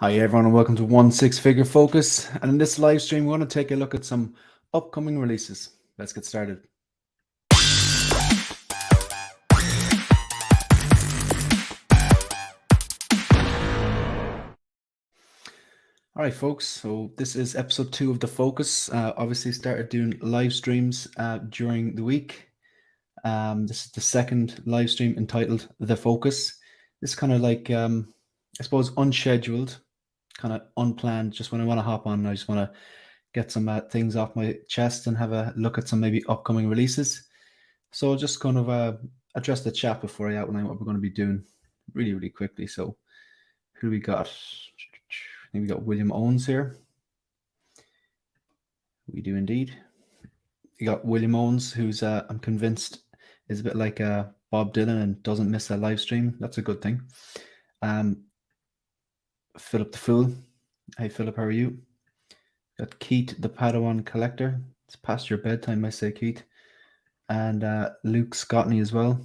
Hi everyone and welcome to One Six Figure Focus, and in this live stream we're going to take a look at some upcoming releases. Let's get started. Alright folks, so this is episode 2 of The Focus. Obviously started doing live streams during the week. This is the second live stream entitled The Focus. This is kind of like, I suppose, unscheduled, kind of unplanned, just when I want to hop on. I just want to get some things off my chest and have a look at some maybe upcoming releases. So I'll just kind of address the chat before I outline what we're going to be doing really quickly. So who we got? I think we got William Owens here. We do indeed. You got William Owens, who's I'm convinced is a bit like Bob Dylan and doesn't miss a live stream. That's a good thing. Philip the Fool. Hey Philip, how are you? Got Keith the Padawan Collector. It's past your bedtime, I say, Keith. And Luke Scottney as well.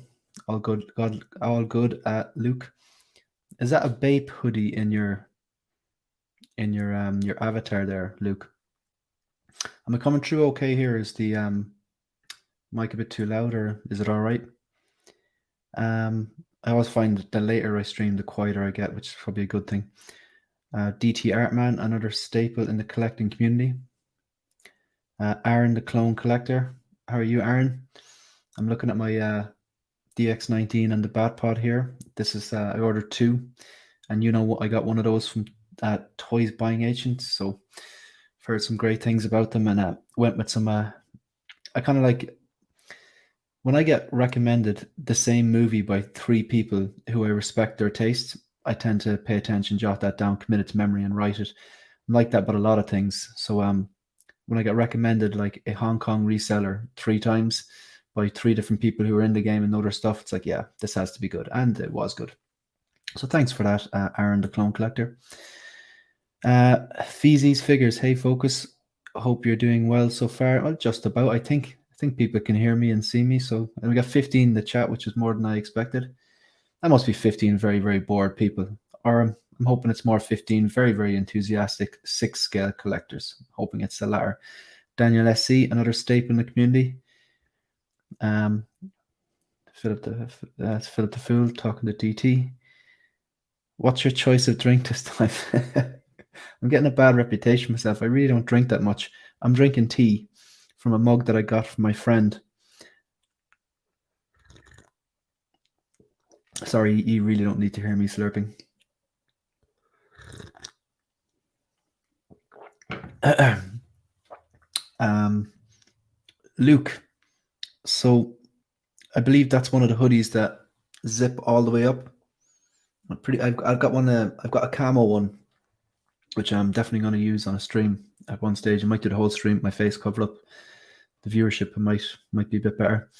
All good, all good. Luke, is that a Bape hoodie in your avatar there, Luke? Am I coming through okay here? Is the mic a bit too loud, or is it all right? I always find the later I stream, the quieter I get, which is probably a good thing. DT Artman, another staple in the collecting community. Aaron the Clone Collector. How are you, Aaron? I'm looking at my DX19 and the Batpod here. This is I ordered 2, and you know what? I got one of those from Toys Buying Agent. So I've heard some great things about them, and went with some. I kind of like when I get recommended the same movie by 3 people who I respect their taste. I tend to pay attention, jot that down, commit it to memory, and write it. I'm like that, but a lot of things. So when I get recommended like a Hong Kong reseller 3 times by 3 different people who are in the game and know their stuff, it's like, yeah, this has to be good. And it was good. So thanks for that, Aaron the Clone Collector. Feezy's Figures. Hey, Focus. Hope you're doing well so far. Well, just about. I think people can hear me and see me. So, and we got 15 in the chat, which is more than I expected. That must be 15 very bored people. Or I'm hoping it's more 15 very enthusiastic 6-scale collectors. Hoping it's the latter. Daniel SC, another staple in the community. Philip the Fool talking to DT. What's your choice of drink this time? I'm getting a bad reputation myself. I really don't drink that much. I'm drinking tea from a mug that I got from my friend. Sorry, you really don't need to hear me slurping. Luke, so I believe that's one of the hoodies that zip all the way up. I've got one. I've got a camo one, which I'm definitely going to use on a stream at one stage. I might do the whole stream, my face covered up. The viewership might be a bit better.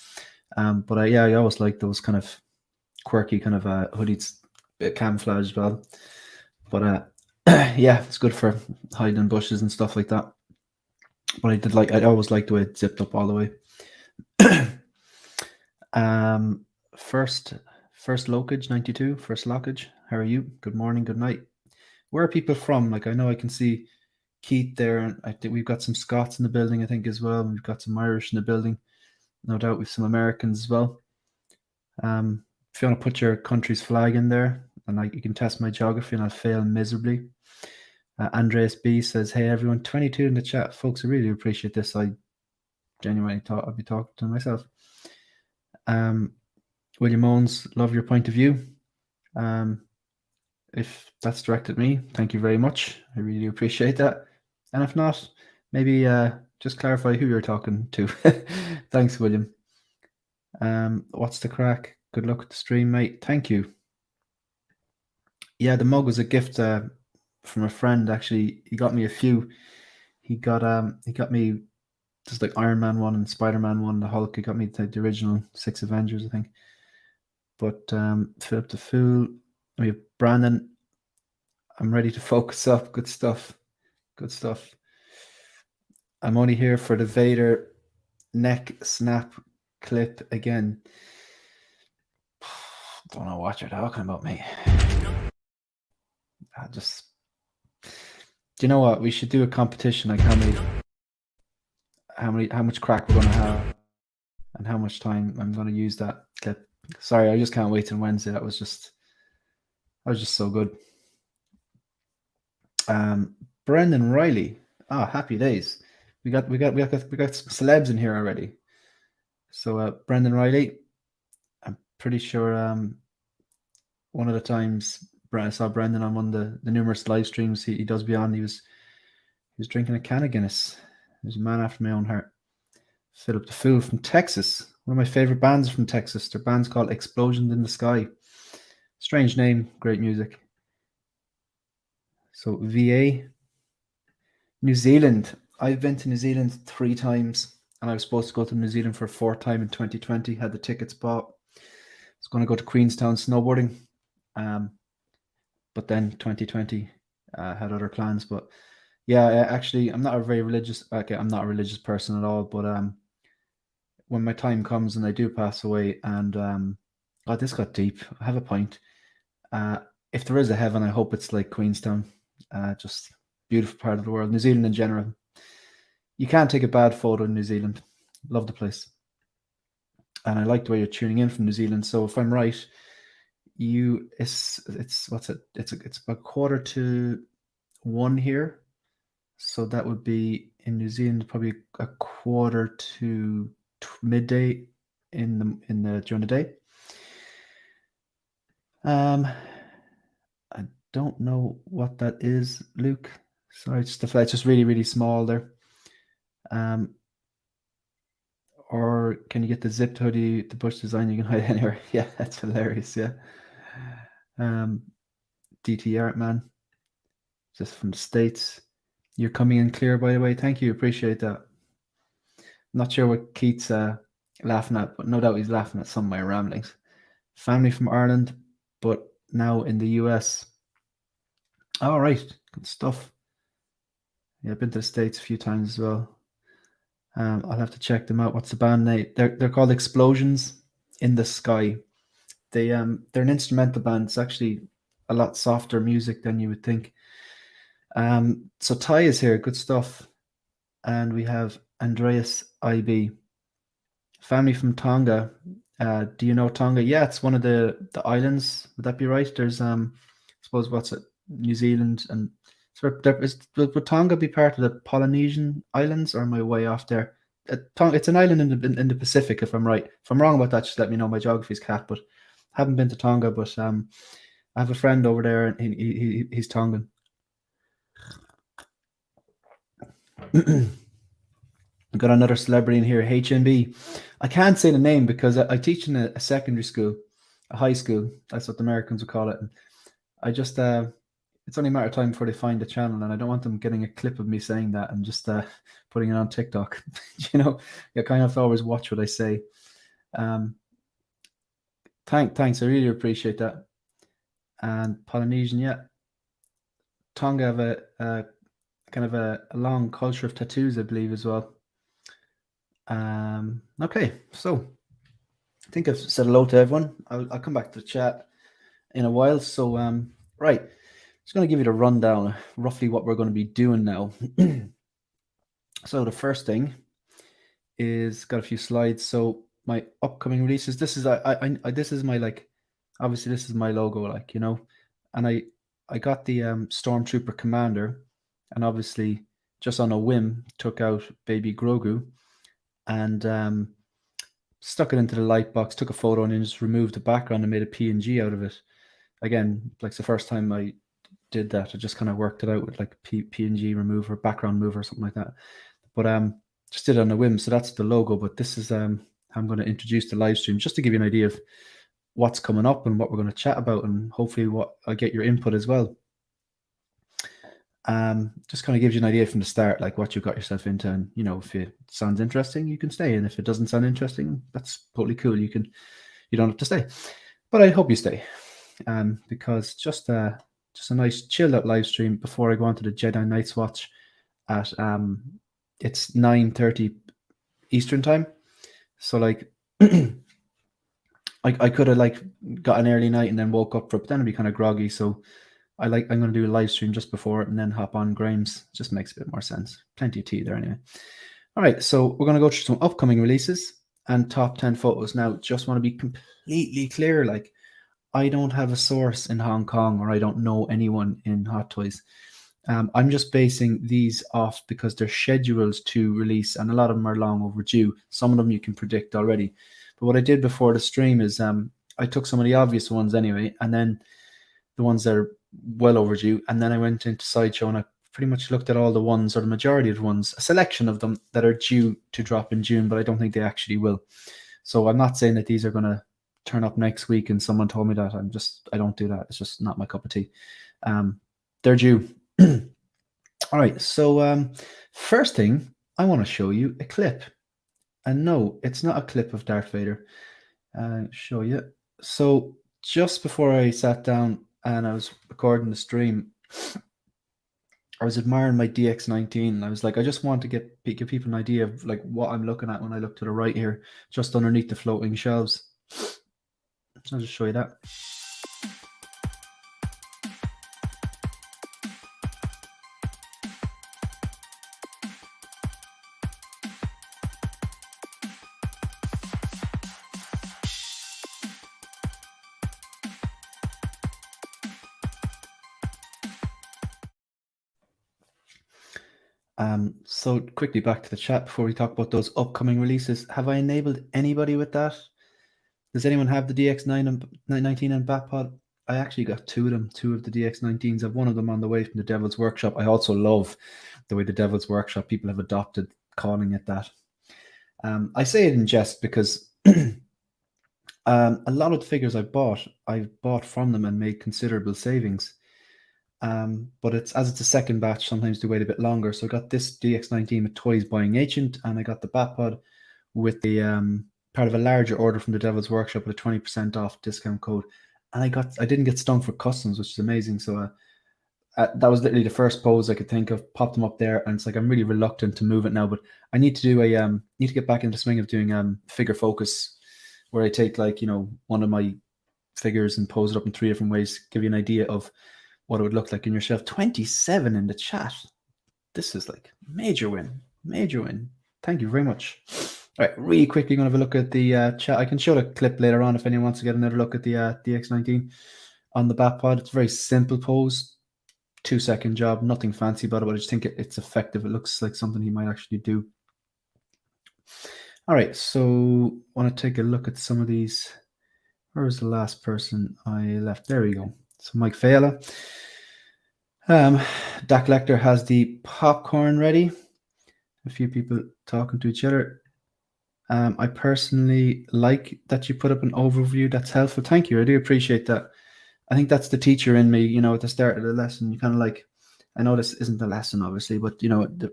But I always like those kind of quirky kind of hoodies, bit camouflage as well. But yeah, it's good for hiding in bushes and stuff like that. But I always liked the way it zipped up all the way. First Lokage 92, first Lokage. How are you? Good morning, good night. Where are people from? Like, I know I can see Keith there, and I think we've got some Scots in the building, I think, as well. We've got some Irish in the building. No doubt we've some Americans as well. If you want to put your country's flag in there, and you can test my geography, and I'll fail miserably. Andreas B says, hey everyone, 22 in the chat. Folks, I really appreciate this. I genuinely thought I'd be talking to myself. William Owens, love your point of view. If that's directed at me, thank you very much. I really appreciate that. And if not, maybe just clarify who you're talking to. Thanks, William. What's the crack? Good luck with the stream, mate. Thank you. Yeah, the mug was a gift from a friend. Actually, he got me a few. He got me just like Iron Man 1 and Spiderman 1, the Hulk. He got me the original 6 Avengers, I think. But Philip the Fool. We have Brandon. I'm ready to focus up. Good stuff. Good stuff. I'm only here for the Vader neck snap clip again. Don't know what you're talking about, mate. Just Do you know what? We should do a competition, like how much crack we're gonna have and how much time I'm gonna use that clip. Sorry, I just can't wait till Wednesday. That was just so good. Brendan Riley. Happy days. We got some celebs in here already. So Brendan Riley, I'm pretty sure one of the times I saw Brendan on one of the numerous live streams he does be on, he was drinking a can of Guinness. He's a man after my own heart. Philip the Fool from Texas. One of my favorite bands from Texas. Their band's called Explosions in the Sky. Strange name, great music. So VA, New Zealand. I've been to New Zealand 3 times, and I was supposed to go to New Zealand for a 4th time in 2020. Had the tickets bought. I was going to go to Queenstown snowboarding, but then 2020 had other plans. But yeah, actually, I'm not a very religious. Okay, I'm not a religious person at all. But when my time comes and I do pass away, and this got deep. I have a point. If there is a heaven, I hope it's like Queenstown. Just beautiful part of the world. New Zealand in general. You can't take a bad photo in New Zealand. Love the place. And I like the way you're tuning in from New Zealand. So if I'm right, it's what's it? It's about 1:45 here. So that would be in New Zealand probably a quarter to midday in the during the day. I don't know what that is, Luke. Sorry, it's just really, really small there. Or can you get the zipped hoodie, the Bush design? You can hide anywhere. Yeah, that's hilarious. Yeah. DT Art Man, just from the States. You're coming in clear, by the way. Thank you. Appreciate that. Not sure what Keith's laughing at, but no doubt he's laughing at some of my ramblings. Family from Ireland, but now in the US. All right, good stuff. Yeah, I've been to the States a few times as well. I'll have to check them out. What's the band name? They're called Explosions in the Sky. They're an instrumental band. It's actually a lot softer music than you would think. So Ty is here. Good stuff. And we have Andreas IB. Family from Tonga. Do you know Tonga? Yeah, it's one of the islands. Would that be right? There's I suppose what's it? New Zealand and would Tonga be part of the Polynesian Islands, or am I way off there? It's an island in the Pacific, if I'm right. If I'm wrong about that, just let me know. My geography's cat, but haven't been to Tonga. But I have a friend over there, and he's Tongan. Got another celebrity in here, HNB. I can't say the name because I teach in a secondary school, a high school. That's what the Americans would call it. And I just it's only a matter of time before they find the channel, and I don't want them getting a clip of me saying that and just putting it on TikTok. You kind of have to always watch what I say. Thanks, I really appreciate that. And Polynesian, yeah. Tonga have a kind of a long culture of tattoos, I believe, as well. Okay, so I think I've said hello to everyone. I'll come back to the chat in a while. So right. Just going to give you the rundown, roughly what we're going to be doing now. So the first thing is got a few slides. So my upcoming releases. This is this is my obviously this is my logo, and I got the Stormtrooper Commander, and obviously just on a whim took out Baby Grogu, and stuck it into the light box, took a photo, and then just removed the background and made a PNG out of it. Again, like the first time I did that, I just kind of worked it out with like PNG remover, background mover, something like that. But just did it on a whim. So that's the logo. But this is how I'm going to introduce the live stream, just to give you an idea of what's coming up and what we're going to chat about, and hopefully what I'll get your input as well. Just kind of gives you an idea from the start, like what you got yourself into, and if it sounds interesting, you can stay, and if it doesn't sound interesting, that's totally cool. You don't have to stay, but I hope you stay, because just a nice chilled out live stream before I go on to the Jedi Knights watch at it's 9:30 Eastern time. So I could have got an early night and then woke up for it, but then I'd be kind of groggy. So I'm going to do a live stream just before it and then hop on Graham's. Just makes a bit more sense. Plenty of tea there anyway. All right, so we're going to go through some upcoming releases and top 10 photos. Now, just want to be completely clear, like, I don't have a source in Hong Kong, or I don't know anyone in Hot Toys. I'm just basing these off because they're scheduled to release, and a lot of them are long overdue. Some of them you can predict already. But what I did before the stream is I took some of the obvious ones anyway, and then the ones that are well overdue, and then I went into Sideshow and I pretty much looked at all the ones, or the majority of the ones, a selection of them that are due to drop in June, but I don't think they actually will. So I'm not saying that these are going to turn up next week and someone told me that. I don't do that. It's just not my cup of tea. They're due. All right, so first thing, I want to show you a clip. And no, it's not a clip of Darth Vader. Show you. So just before I sat down and I was recording the stream, I was admiring my DX19. I was like, I just want to give people an idea of like what I'm looking at when I look to the right here, just underneath the floating shelves. I'll just show you that. So quickly back to the chat before we talk about those upcoming releases. Have I enabled anybody with that? Does anyone have the DX9 and 19 and Batpod? I actually got two of them, two of the DX19s. I've one of them on the way from the Devil's Workshop. I also love the way the Devil's Workshop people have adopted calling it that. I say it in jest because a lot of the figures I've bought from them and made considerable savings. But it's a second batch, sometimes they wait a bit longer. So I got this DX19 with Toys Buying Agent, and I got the Batpod with the part of a larger order from the Devil's Workshop with a 20% off discount code. And I didn't get stung for customs, which is amazing. So that was literally the first pose I could think of. Popped them up there, and it's like I'm really reluctant to move it now, but I need to do need to get back into the swing of doing figure focus, where I take like one of my figures and pose it up in 3 different ways, give you an idea of what it would look like in your shelf. 27 in the chat. This is like major win. Thank you very much. All right, really quickly going to have a look at the chat. I can show the clip later on if anyone wants to get another look at the DX19 on the Batpod. It's a very simple pose, 2-second job, nothing fancy about it, but I just think it's effective. It looks like something he might actually do. All right, so I want to take a look at some of these. Where was the last person I left? There we go. So Mike Fayella. Dak Lecter has the popcorn ready. A few people talking to each other. I personally like that you put up an overview. That's helpful. Thank you. I do appreciate that. I think that's the teacher in me, at the start of the lesson. You kind of like, I know this isn't the lesson, obviously, but,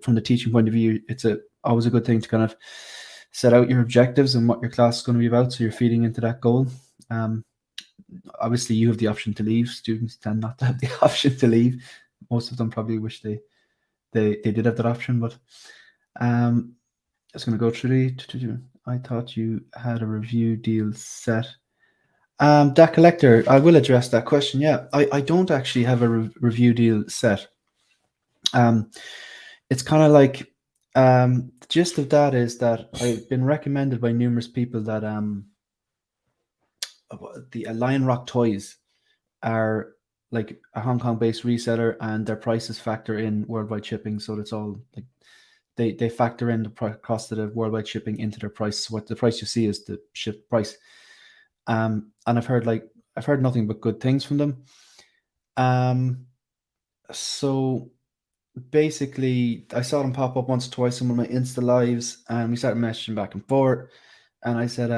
from the teaching point of view, it's always a good thing to kind of set out your objectives and what your class is going to be about, so you're feeding into that goal. Obviously, you have the option to leave. Students tend not to have the option to leave. Most of them probably wish they did have that option, but just going to go through the. I thought you had a review deal set. That collector, I will address that question. Yeah, I don't actually have a review deal set. It's kind of like the gist of that is that I've been recommended by numerous people that the Lion Rock toys are like a Hong Kong based reseller, and their prices factor in worldwide shipping. So it's all like they factor in the cost of the worldwide shipping into their price. So what the price you see is the shipped price. And I've heard nothing but good things from them. So basically, I saw them pop up once or twice in one of my Insta lives, and we started messaging back and forth. And I said,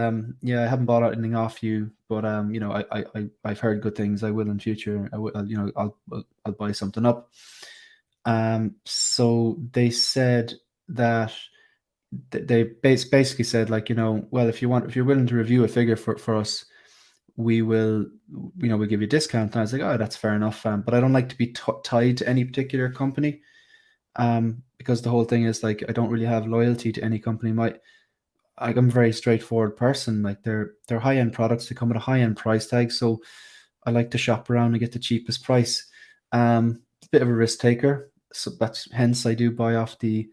yeah, I haven't bought anything off you, but I've heard good things. I will in future. I'll buy something up. So they said that they basically said, like, well, if you're willing to review a figure for us, we will, we'll give you a discount. And I was like, oh, that's fair enough. But I don't like to be tied to any particular company, because the whole thing is like, I don't really have loyalty to any company. I'm a very straightforward person. Like they're high-end products. They come with a high-end price tag. So I like to shop around and get the cheapest price. A bit of a risk taker. So that's hence I do buy off the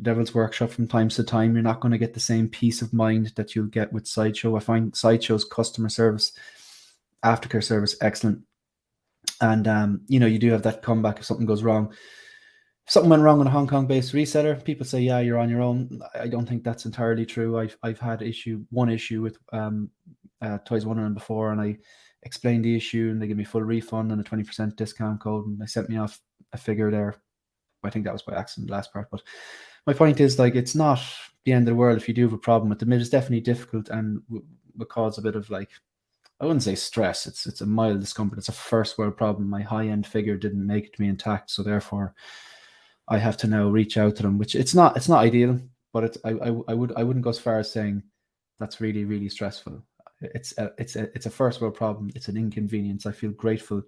Devil's Workshop from time to time. You're not going to get the same peace of mind that you'll get with Sideshow. I find Sideshow's customer service, aftercare service, excellent. And you do have that comeback if something goes wrong. If something went wrong on a Hong Kong-based reseller, people say, "Yeah, you're on your own." I don't think that's entirely true. I've had one issue with Toys Wonderland before, and I explained the issue, and they gave me full refund and a 20% discount code, and they sent me off a figure there. I think that was by accident, the last part. But my point is, like, it's not the end of the world if you do have a problem with them. It is definitely difficult and will cause a bit of, like, I wouldn't say stress. It's a mild discomfort. It's a first world problem. My high-end figure didn't make it to me intact, so therefore I have to now reach out to them, which it's not ideal, but I wouldn't go as far as saying that's really, really stressful. It's a first world problem. It's an inconvenience. I feel grateful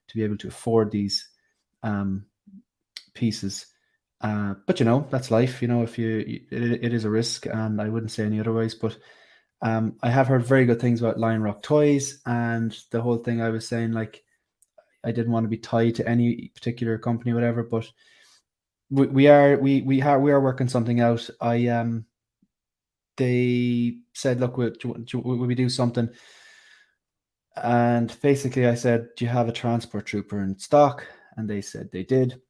to be able to afford these pieces. But that's life. If it is a risk, and I wouldn't say any otherwise. But I have heard very good things about Lion Rock Toys, and the whole thing I was saying, like, I didn't want to be tied to any particular company or whatever, but we are working something out. They said, "Look, will we do something?" And basically I said, "Do you have a transport trooper in stock?" And they said they did.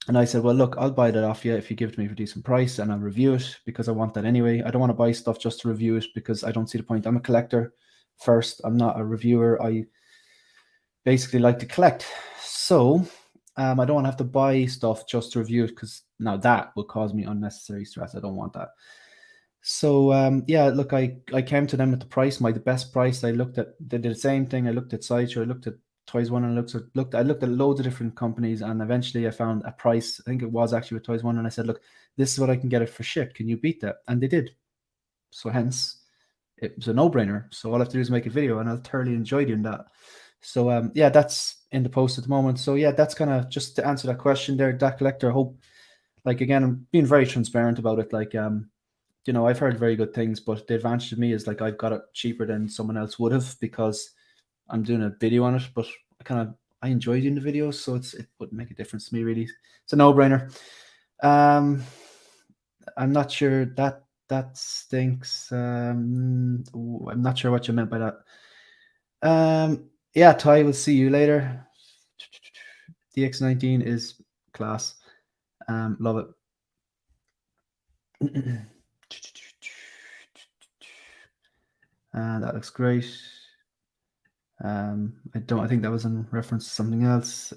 And I said, "Well, look, I'll buy that off you if you give it to me for a decent price, and I'll review it because I want that anyway. I don't want to buy stuff just to review it because I don't see the point. I'm a collector first. I'm not a reviewer. I basically like to collect. So I don't want to have to buy stuff just to review it because now that will cause me unnecessary stress. I don't want that." So yeah, look, I came to them with the price, the best price. They did the same thing. I looked at Sideshow, I looked at Toys One, and I looked at loads of different companies, and eventually I found a price. I think it was actually with Toys One, and I said, "Look, this is what I can get it for shipped. Can you beat that?" And they did. So hence, it was a no-brainer. So all I have to do is make a video, and I'll thoroughly enjoy doing that. So yeah, that's in the post at the moment. So yeah, that's kind of just to answer that question there, that collector. I hope, like, again, I'm being very transparent about it. Like, I've heard very good things, but the advantage of me is, like, I've got it cheaper than someone else would have because I'm doing a video on it. But I enjoy doing the videos, so it wouldn't make a difference to me, really. It's a no-brainer. I'm not sure that stinks. I'm not sure what you meant by that. Yeah, Ty, we'll see you later. The X19 is class. Love it. That looks great. I think that was in reference to something else.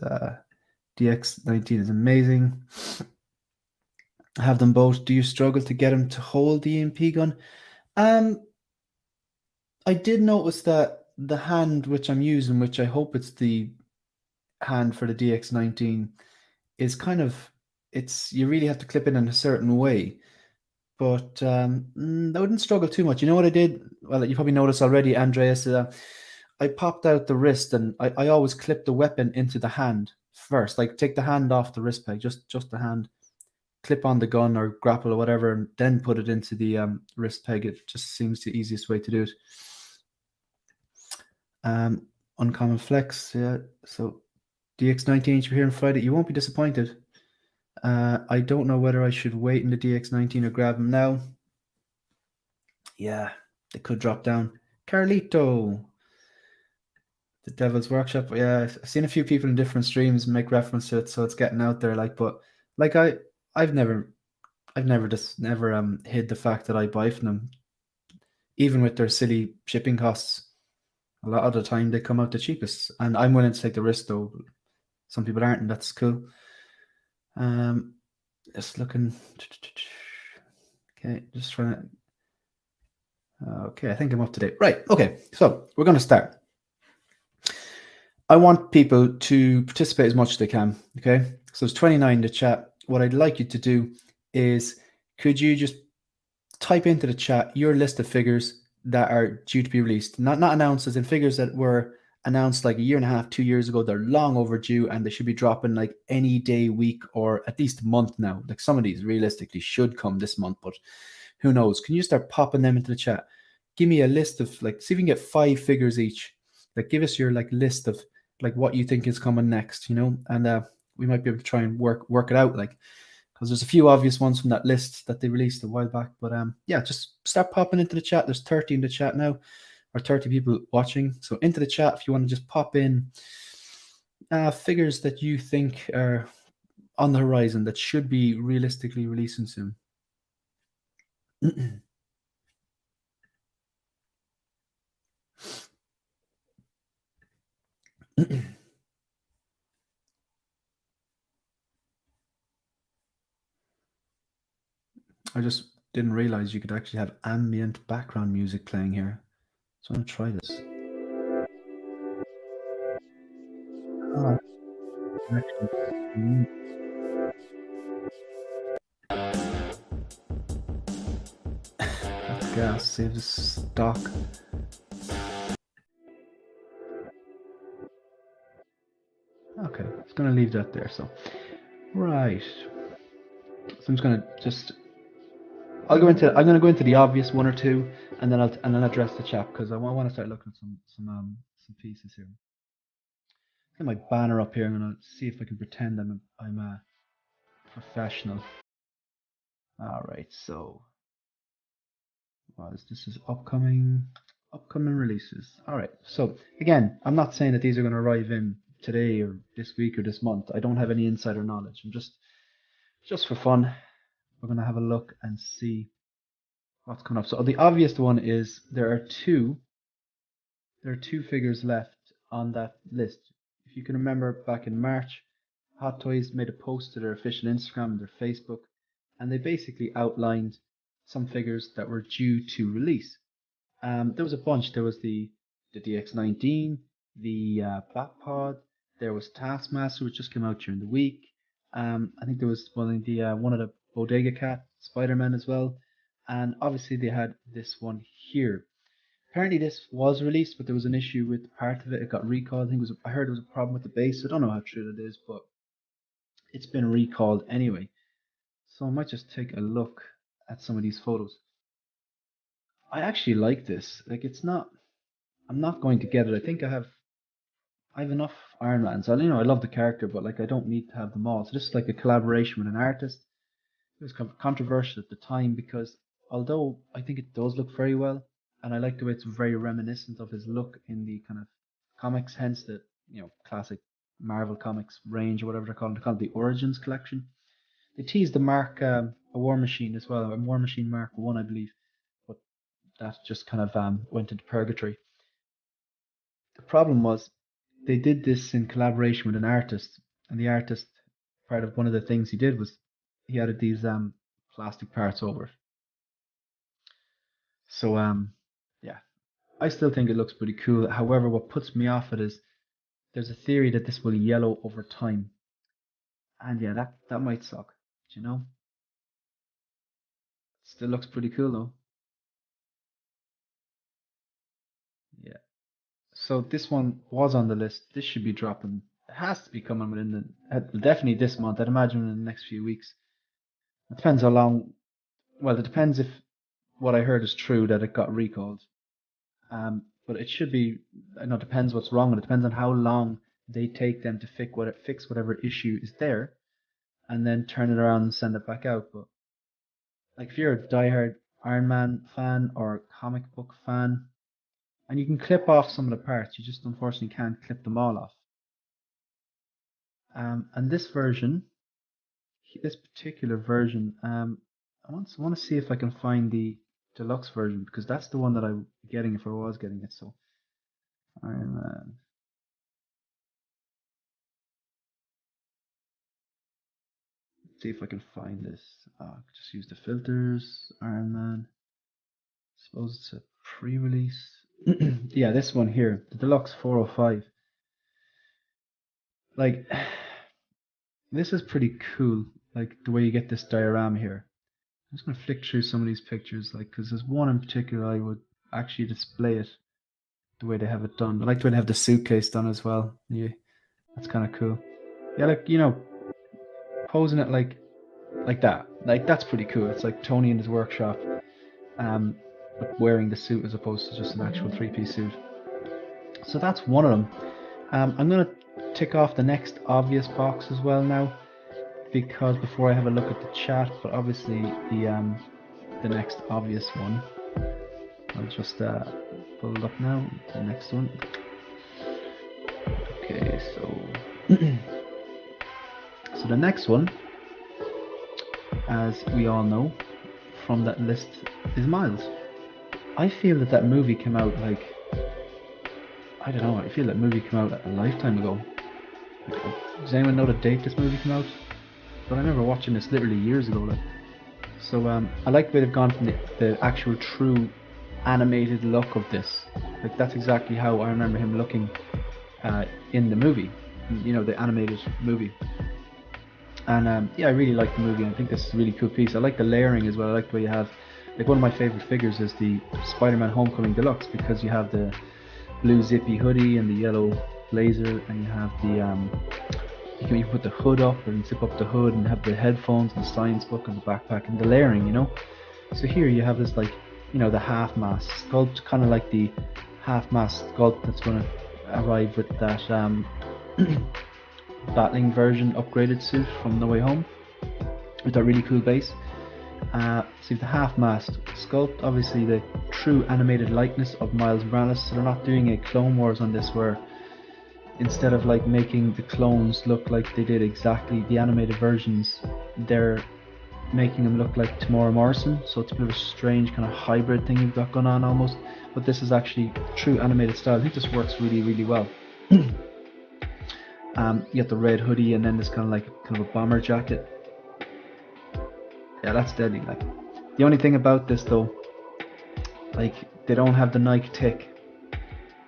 DX19 is amazing. I have them both. Do you struggle to get him to hold the EMP gun? I did notice that the hand which I'm using, which I hope it's the hand for the DX19, is kind of, you really have to clip it in a certain way. But I wouldn't struggle too much. You know what I did? Well, you probably noticed already, Andreas. I popped out the wrist, and I always clip the weapon into the hand first. Like, take the hand off the wrist peg, just the hand. Clip on the gun or grapple or whatever, and then put it into the wrist peg. It just seems the easiest way to do it. Uncommon flex, yeah. So DX19 should be here on Friday. You won't be disappointed. I don't know whether I should wait in the DX19 or grab them now. Yeah, they could drop down. Carlito, the Devil's Workshop. Yeah, I've seen a few people in different streams make reference to it, so it's getting out there. Like, but like I've never hid the fact that I buy from them, even with their silly shipping costs. A lot of the time they come out the cheapest, and I'm willing to take the risk, though. Some people aren't, and that's cool. Just looking. Okay, just trying to. Okay, I think I'm up to date. Right. Okay, so we're going to start. I want people to participate as much as they can. Okay, so there's 29 in the chat. What I'd like you to do is, could you just type into the chat your list of figures that are due to be released, not announced, as in figures that were announced like a year and a half, 2 years ago. They're long overdue, and they should be dropping like any day, week, or at least a month now. Like, some of these realistically should come this month, but who knows? Can you start popping them into the chat? Give me a list of, like, see if you can get 5 figures each. Like, give us your, like, list of like what you think is coming next, and we might be able to try and work it out, like, because there's a few obvious ones from that list that they released a while back. But yeah, just start popping into the chat. There's 30 in the chat now, or 30 people watching. So into the chat if you want to just pop in figures that you think are on the horizon that should be realistically releasing soon. I just didn't realize you could actually have ambient background music playing here. So I'm going to try this. Oh, actually, that's gas. Save the stock. Okay, it's going to leave that there. So, right. So I'm just going to I'm going to go into the obvious one or two, and then address the chat, because I want to start looking at some pieces here. Get my banner up here. I'm going to see if I can pretend I'm a professional. All right, so this is upcoming releases. All right, so again, I'm not saying that these are going to arrive in today or this week or this month. I don't have any insider knowledge. I'm just for fun. We're going to have a look and see what's coming up. So the obvious one is there are two figures left on that list. If you can remember, back in March, Hot Toys made a post to their official Instagram and their Facebook, and they basically outlined some figures that were due to release. There was a bunch. There was the DX19, the Batpod. There was Taskmaster, which just came out during the week. I think there was one of the Bodega Cat, Spiderman as well, and obviously they had this one here. Apparently this was released, but there was an issue with part of it. It got recalled. I heard there was a problem with the base. I don't know how true that is, but it's been recalled anyway. So I might just take a look at some of these photos. I actually like this. Like, I'm not going to get it. I think I have enough Iron Mans. I love the character, but like I don't need to have them all. So this is like a collaboration with an artist. It was controversial at the time because although I think it does look very well, and I like the way it's very reminiscent of his look in the kind of comics, hence the classic Marvel Comics range or whatever they're called. They're called the Origins collection. They teased the Mark a War Machine as well, a War Machine Mark 1, I believe, but that just kind of went into purgatory. The problem was they did this in collaboration with an artist, and the artist, part of one of the things he did was he added these plastic parts over it. So yeah, I still think it looks pretty cool. However, what puts me off it is there's a theory that this will yellow over time, and yeah, that might suck. Still looks pretty cool though. Yeah. So this one was on the list. This should be dropping. It has to be coming within definitely this month. I'd imagine in the next few weeks. It depends how long. Well, it depends if what I heard is true that it got recalled. But it should be. I know it depends what's wrong, and it depends on how long they take them to fix whatever issue is there, and then turn it around and send it back out. But like if you're a diehard Iron Man fan or comic book fan, and you can clip off some of the parts, you just unfortunately can't clip them all off. And this particular version, I want to see if I can find the deluxe version because that's the one that I'm getting if I was getting it. So Iron Man. Let's see if I can find this. Just use the filters. Iron Man. Suppose it's a pre-release. Yeah, this one here, the Deluxe 405. Like, this is pretty cool. Like the way you get this diorama here. I'm just gonna flick through some of these pictures, like, because there's one in particular I would actually display it the way they have it done. I like the way they have the suitcase done as well. Yeah, that's kind of cool. Yeah, like posing it like that. Like that's pretty cool. It's like Tony in his workshop, but wearing the suit as opposed to just an actual three-piece suit. So that's one of them. I'm going to tick off the next obvious box as well now, because before I have a look at the chat, but obviously the next obvious one, I'll just pull it up now, the next one. Okay, so so the next one, as we all know from that list, is Miles. I feel that movie came out like, I don't know, I feel that movie came out a lifetime ago. Like, does anyone know the date this movie came out? But I remember watching this literally years ago. Like, so I like the way they've gone from the actual true animated look of this. Like, that's exactly how I remember him looking in the movie, you know, the animated movie. And yeah, I really like the movie. I think this is a really cool piece. I like the layering as well. I like the way you have, like, one of my favorite figures is the Spider-Man Homecoming Deluxe, because you have the blue zippy hoodie and the yellow blazer, and you have the you can put the hood up and zip up the hood and have the headphones and the science book and the backpack and the layering, you know. So here you have this, like, you know, the half mask sculpt, kind of like the half mask sculpt that's going to arrive with that battling version upgraded suit from No Way Home, with that really cool base. So the half mask sculpt, obviously the true animated likeness of Miles Morales. So they're not doing a Clone Wars on this, where instead of like making the clones look like they did exactly the animated versions, they're making them look like Tamora Morrison. So it's a bit of a strange kind of hybrid thing you've got going on almost. But this is actually true animated style. I think this works really, really well. You got the red hoodie and then this kind of a bomber jacket. Yeah, that's deadly. Like, the only thing about this though, like, they don't have the Nike tick.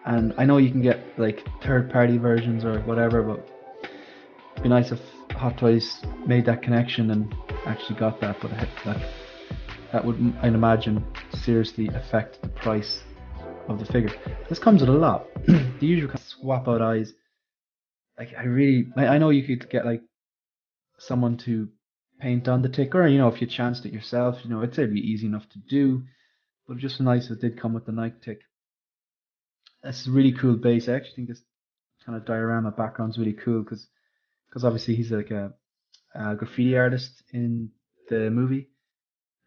And I know you can get like third-party versions or whatever, but it'd be nice if Hot Toys made that connection and actually got that. But that would, I'd imagine, seriously affect the price of the figure. This comes with a lot. The usual kind of swap out eyes. Like, I know you could get like someone to paint on the tick, or you know, if you chanced it yourself, you know, it'd be easy enough to do. But just nice if it did come with the Nike tick. That's a really cool base. I actually think this kind of diorama background's really cool, because obviously he's like a graffiti artist in the movie.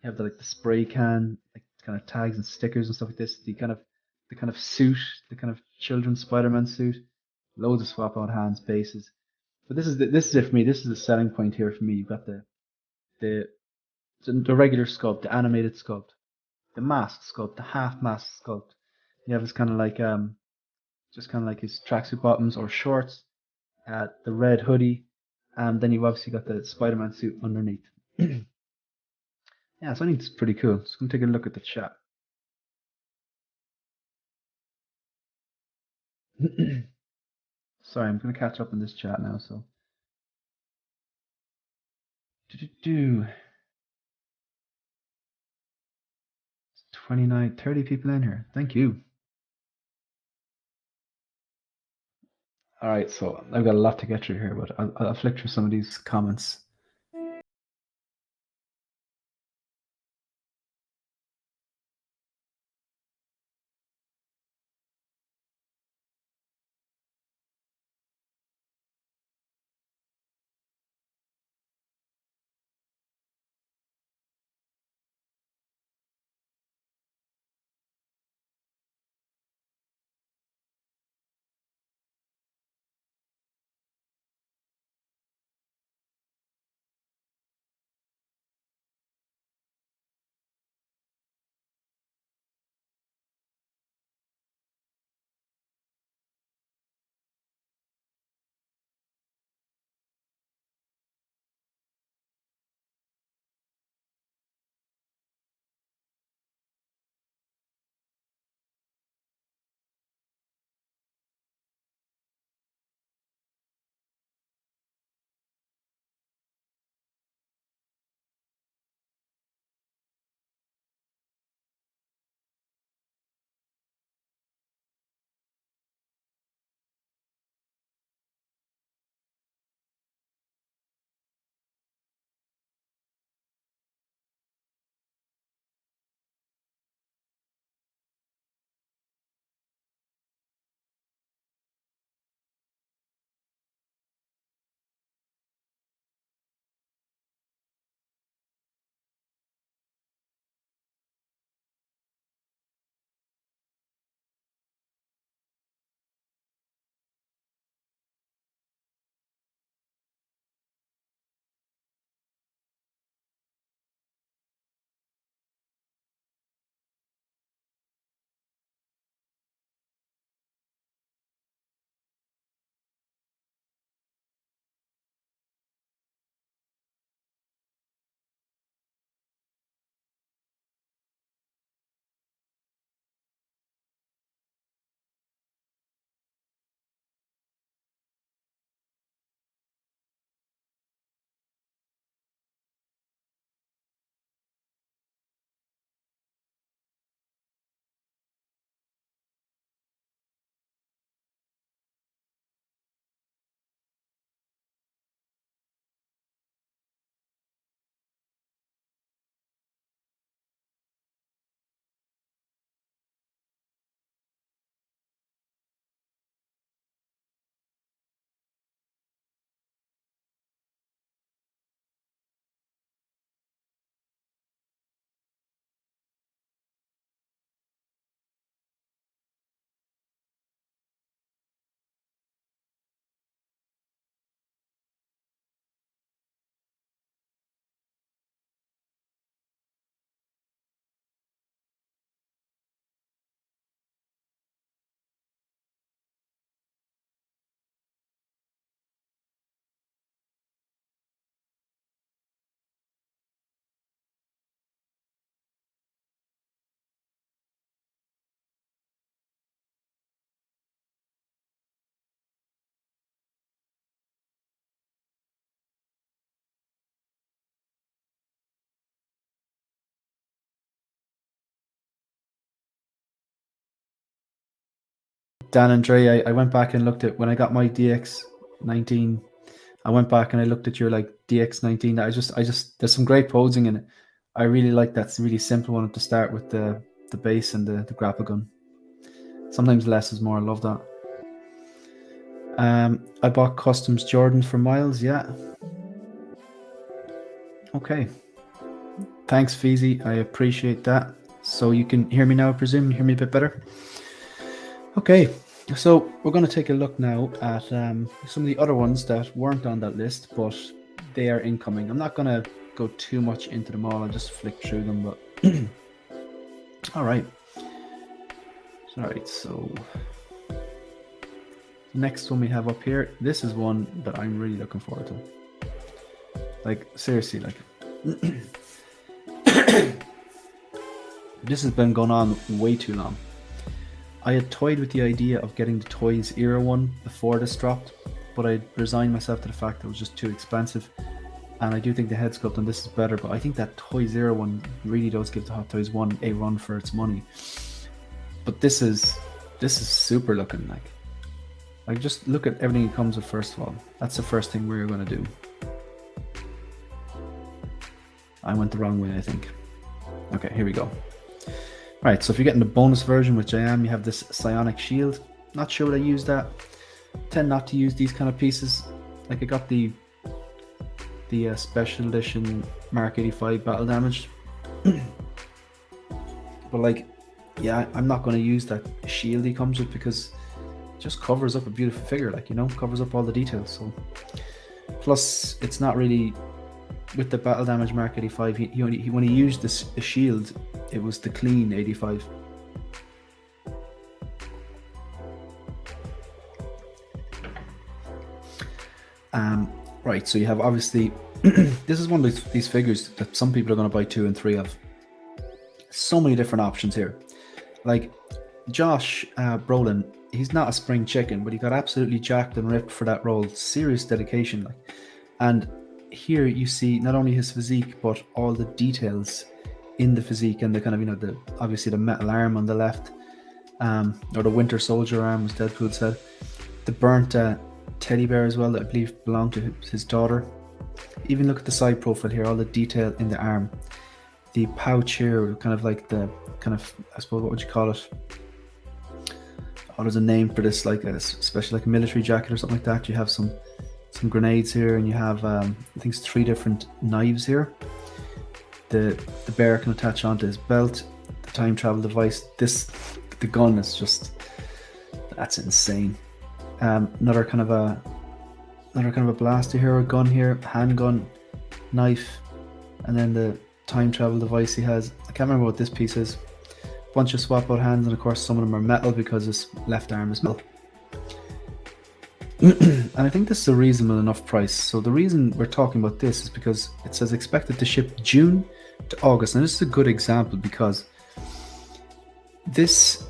You have the spray can, like, kind of tags and stickers and stuff like this. The kind of suit, the kind of children's Spider-Man suit. Loads of swap out hands, bases. But this is it for me. This is the selling point here for me. You've got the the regular sculpt, the animated sculpt, the mask sculpt, the half mask sculpt. You have this kind of like just kind of like his tracksuit bottoms or shorts, the red hoodie, and then you've obviously got the Spider-Man suit underneath. Yeah, so I think it's pretty cool. Just gonna take a look at the chat. Sorry, I'm gonna catch up in this chat now. So, do 29, 30 people in here. Thank you. All right, so I've got a lot to get through here, but I'll flick through some of these comments. Dan and Dre, I went back and looked at when I got my DX19. I went back and I looked at your like DX19. I just there's some great posing in it. I really like that really simple one to start with the base and the grapple gun. Sometimes less is more. I love that. I bought customs Jordan for Miles. Yeah. Okay. Thanks, Feezy. I appreciate that. So you can hear me now, I presume. You hear me a bit better? Okay. So we're going to take a look now at some of the other ones that weren't on that list, but they are incoming. I'm not going to go too much into them all. I'll just flick through them. But all right. All right. So the next one we have up here. This is one that I'm really looking forward to. Like seriously, like this has been going on way too long. I had toyed with the idea of getting the Toys Era one before this dropped, but I resigned myself to the fact that it was just too expensive. And I do think the head sculpt on this is better, but I think that Toys Era one really does give the Hot Toys one a run for its money. But this is super looking like just look at everything it comes with. First of all, that's the first thing we're going to do. I went the wrong way, I think. Okay, here we go. Right, so if you're getting the bonus version, which I am, you have this Psionic Shield. Not sure would I use that. Tend not to use these kind of pieces. Like I got the special edition Mark 85 battle damage. But like, yeah, I'm not going to use that shield he comes with because it just covers up a beautiful figure, like, you know, covers up all the details. So plus it's not really with the battle damage Mark 85. He when he used the shield, it was the clean 85. Right, so you have obviously this is one of these figures that some people are going to buy 2 and 3 of. So many different options here. Like Josh Brolin, he's not a spring chicken, but he got absolutely jacked and ripped for that role. Serious dedication, like. And here you see not only his physique, but all the details in the physique and the kind of, you know, the obviously the metal arm on the left, or the Winter Soldier arm, as Deadpool said. The burnt teddy bear as well that I believe belonged to his daughter. Even look at the side profile here, all the detail in the arm. The pouch here, kind of like the kind of, I suppose, what would you call it? Oh, there's a name for this, like especially like a military jacket or something like that. You have some grenades here, and you have I think it's 3 different knives here. The bear can attach onto his belt. The time travel device. The gun is just, that's insane. Another kind of a blaster here, a gun here, handgun, knife, and then the time travel device he has. I can't remember what this piece is. Bunch of swap out hands, and of course some of them are metal because his left arm is metal. And I think this is a reasonable enough price. So the reason we're talking about this is because it says expected to ship June to August. And this is a good example because this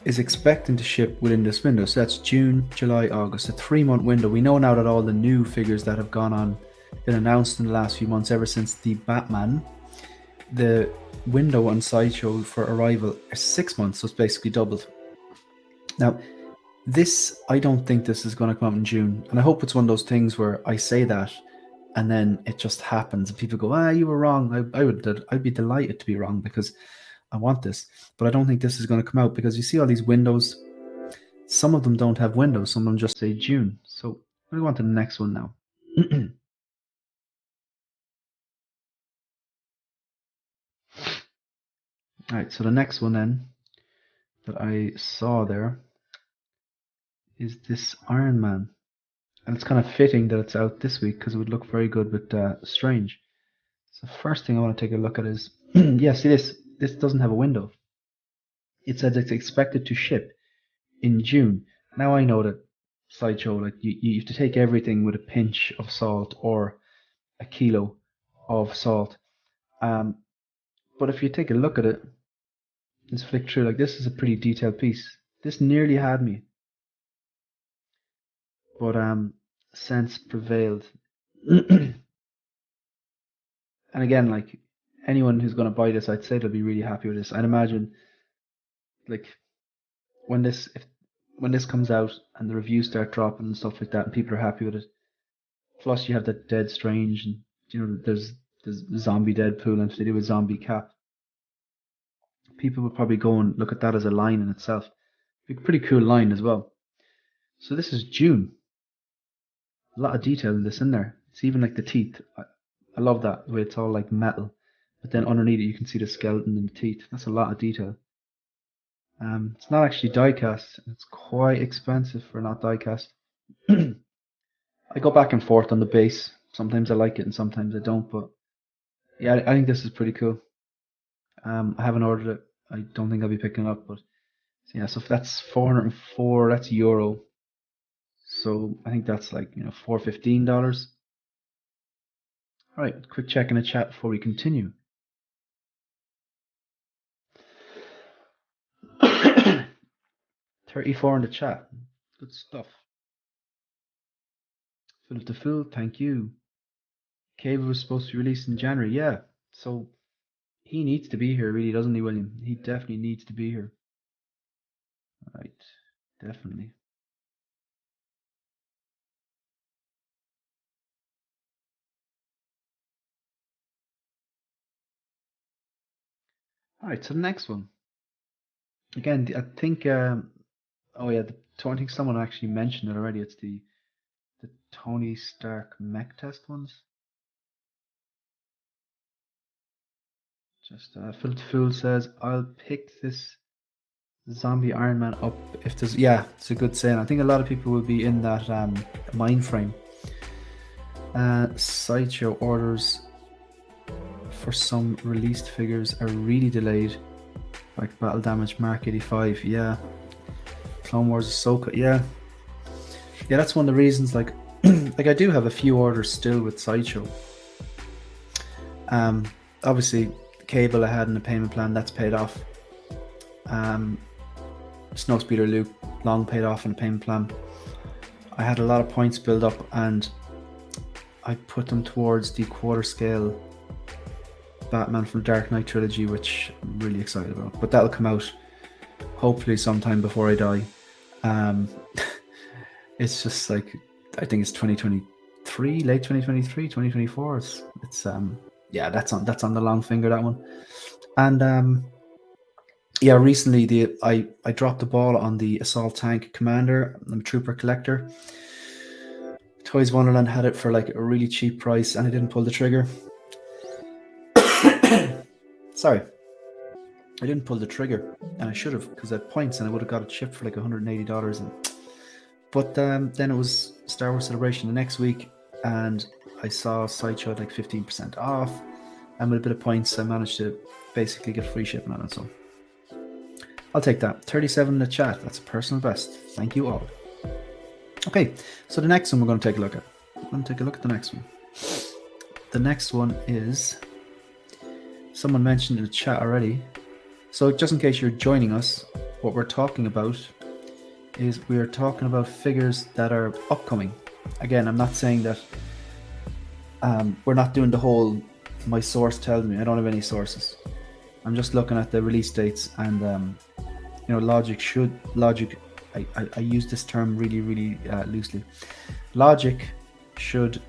is expecting to ship within this window. So that's June, July, August, a 3-month window. We know now that all the new figures that have been announced in the last few months, ever since the Batman, the window on Sideshow for arrival is 6 months. So it's basically doubled. Now, this, I don't think this is going to come out in June, and I hope it's one of those things where I say that and then it just happens and people go, you were wrong. I'd be delighted to be wrong because I want this, but I don't think this is going to come out because you see all these windows, some of them don't have windows, some of them just say June. So we go on to the next one now. All right, so the next one then that I saw there is this Iron Man. And it's kind of fitting that it's out this week because it would look very good with Strange. So first thing I want to take a look at is, yeah, see this doesn't have a window. It says it's expected to ship in June. Now I know that Sideshow, like you have to take everything with a pinch of salt or a kilo of salt. But if you take a look at it, just flick through, like this is a pretty detailed piece. This nearly had me, but sense prevailed. And again, like anyone who's going to buy this, I'd say they'll be really happy with this. I'd imagine, like when this, when this comes out and the reviews start dropping and stuff like that, and people are happy with it. Plus, you have that Dead Strange, and there's zombie Deadpool, and if they do a zombie Cap, people would probably go and look at that as a line in itself. Be a pretty cool line as well. So this is June. A lot of detail in this in there. It's even like the teeth. I love that the way it's all like metal, but then underneath it you can see the skeleton and the teeth. That's a lot of detail. It's not actually die cast. It's quite expensive for not die cast. I go back and forth on the base. Sometimes I like it and sometimes I don't. But yeah, I think this is pretty cool. I haven't ordered it. I don't think I'll be picking it up. But yeah, so if that's 404, that's euro. So I think that's like $415. All right, quick check in the chat before we continue. 34 in the chat. Good stuff. Philip the Fool, thank you. Cable was supposed to be released in January. Yeah, so he needs to be here, really, doesn't he, William? He definitely needs to be here. All right, definitely. All right, so the next one. Again, I think. Oh yeah, I think someone actually mentioned it already. It's the Tony Stark mech test ones. Just Philip the Fool says, "I'll pick this zombie Iron Man up if there's." Yeah, it's a good saying. I think a lot of people will be in that mind frame. Sideshow orders for some released figures are really delayed, like Battle Damage Mark 85. Yeah, Clone Wars Ahsoka. Yeah, that's one of the reasons. Like, like I do have a few orders still with Sideshow. Obviously, Cable I had in the payment plan, that's paid off. Snowspeeder Luke long paid off in the payment plan. I had a lot of points build up and I put them towards the quarter scale Batman from Dark Knight trilogy, which I'm really excited about. But that'll come out hopefully sometime before I die. It's just like, I think it's 2023, late 2023, 2024. It's yeah, that's on the long finger, that one. And yeah, recently I dropped the ball on the Assault Tank Commander. I'm a Trooper Collector. Toys Wonderland had it for like a really cheap price and I didn't pull the trigger. Sorry, I didn't pull the trigger and I should have, because I had points and I would have got it shipped for like $180. But then it was Star Wars Celebration the next week and I saw Sideshow at like 15% off, and with a bit of points I managed to basically get free shipping on it. So I'll take that. 37 in the chat. That's a personal best. Thank you all. Okay, so the next one we're going to take a look at. We're going to take a look at the next one. The next one is, someone mentioned in the chat already. So just in case you're joining us, what we're talking about is we're talking about figures that are upcoming. Again, I'm not saying that we're not doing the whole my source tells me. I don't have any sources. I'm just looking at the release dates and logic. I use this term really loosely. Logic should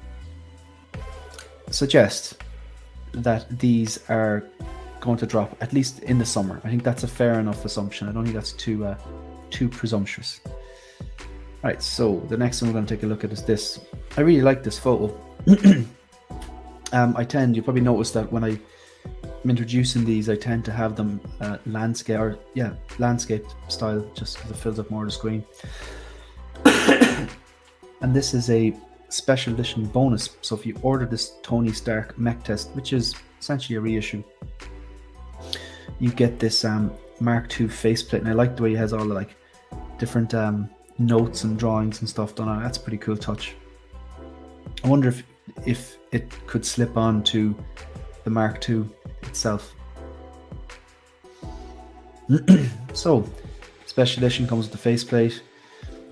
suggest that these are going to drop at least in the summer. I think that's a fair enough assumption. I don't think that's too presumptuous. All right, so the next one we're going to take a look at is this. I really like this photo. You probably noticed that when I'm introducing these, I tend to have them landscape style, just because it fills up more of the screen. And this is a special edition bonus. So if you order this Tony Stark mech test, which is essentially a reissue, you get this Mark II faceplate, and I like the way he has all the like different notes and drawings and stuff done on it. That's a pretty cool touch. I wonder if it could slip on to the Mark II itself. So, special edition comes with the faceplate,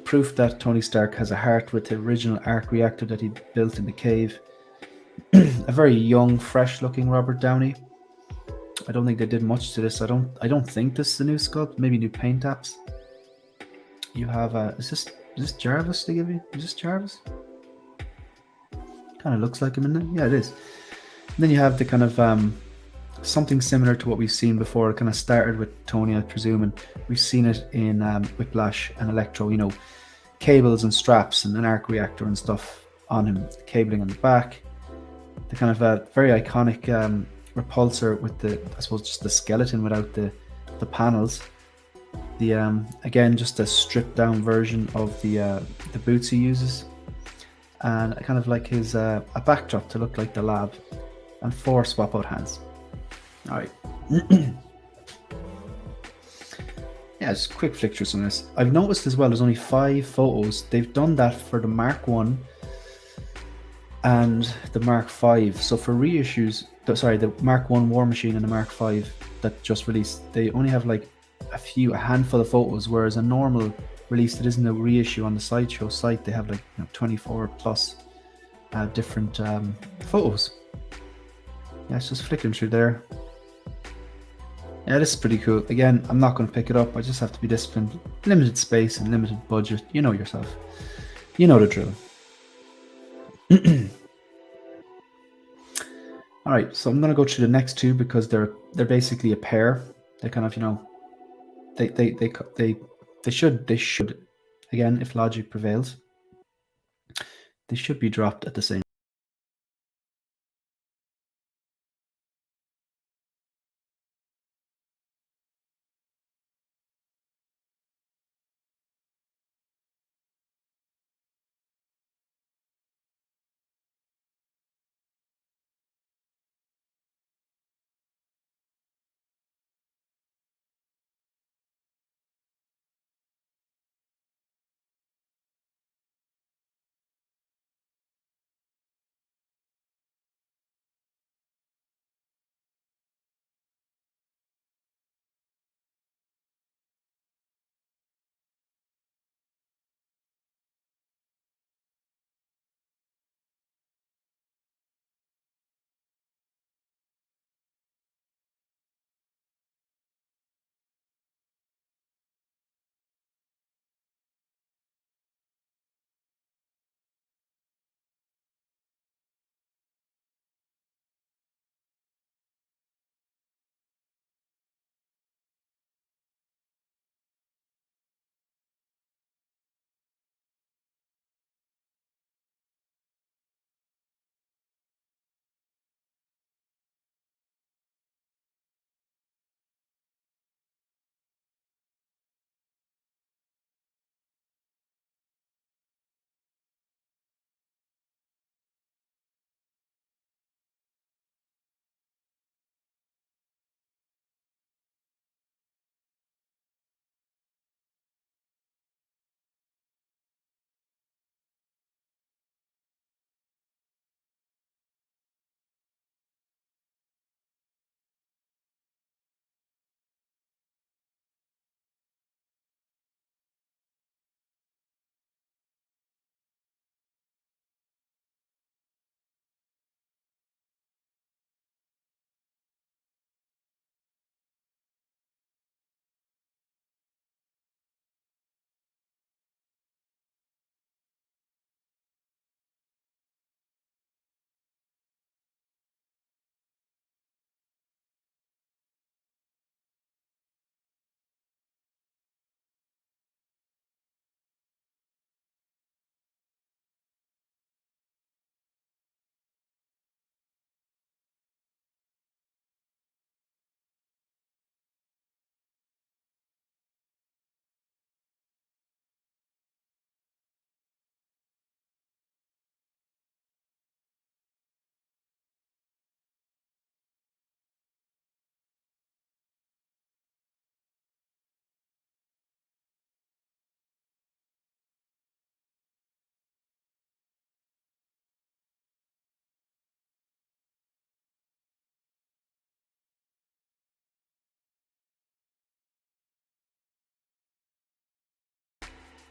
proof that Tony Stark has a heart with the original arc reactor that he built in the cave. A very young, fresh-looking Robert Downey. I don't think they did much to this. I don't think this is a new sculpt. Maybe new paint apps. you have is this Jarvis they give you? Is this Jarvis? Kind of looks like him, isn't it? Yeah, it is. And then you have the kind of something similar to what we've seen before. It kind of started with Tony, I presume, and we've seen it in Whiplash and Electro. You know, cables and straps and an arc reactor and stuff on him, cabling on the back. The kind of very iconic repulsor with the, I suppose, just the skeleton without the panels. The again, just a stripped down version of the boots he uses, and kind of like his a backdrop to look like the lab, and 4 swap out hands. All right. Yeah, just quick flick through some of this. I've noticed as well there's only 5 photos. They've done that for the Mark 1 and the Mark 5. So for reissues, sorry, the Mark 1 War Machine and the Mark 5 that just released, they only have like a handful of photos, whereas a normal release that isn't a reissue on the Sideshow site, they have like 24 plus different photos. Yeah, it's just flicking through there. Yeah, this is pretty cool. Again, I'm not going to pick it up. I just have to be disciplined. Limited space and limited budget. You know yourself. You know the drill. All right, so I'm going to go through the next 2 because they're basically a pair. They kind of, they should, again, if logic prevails, they should be dropped at the same.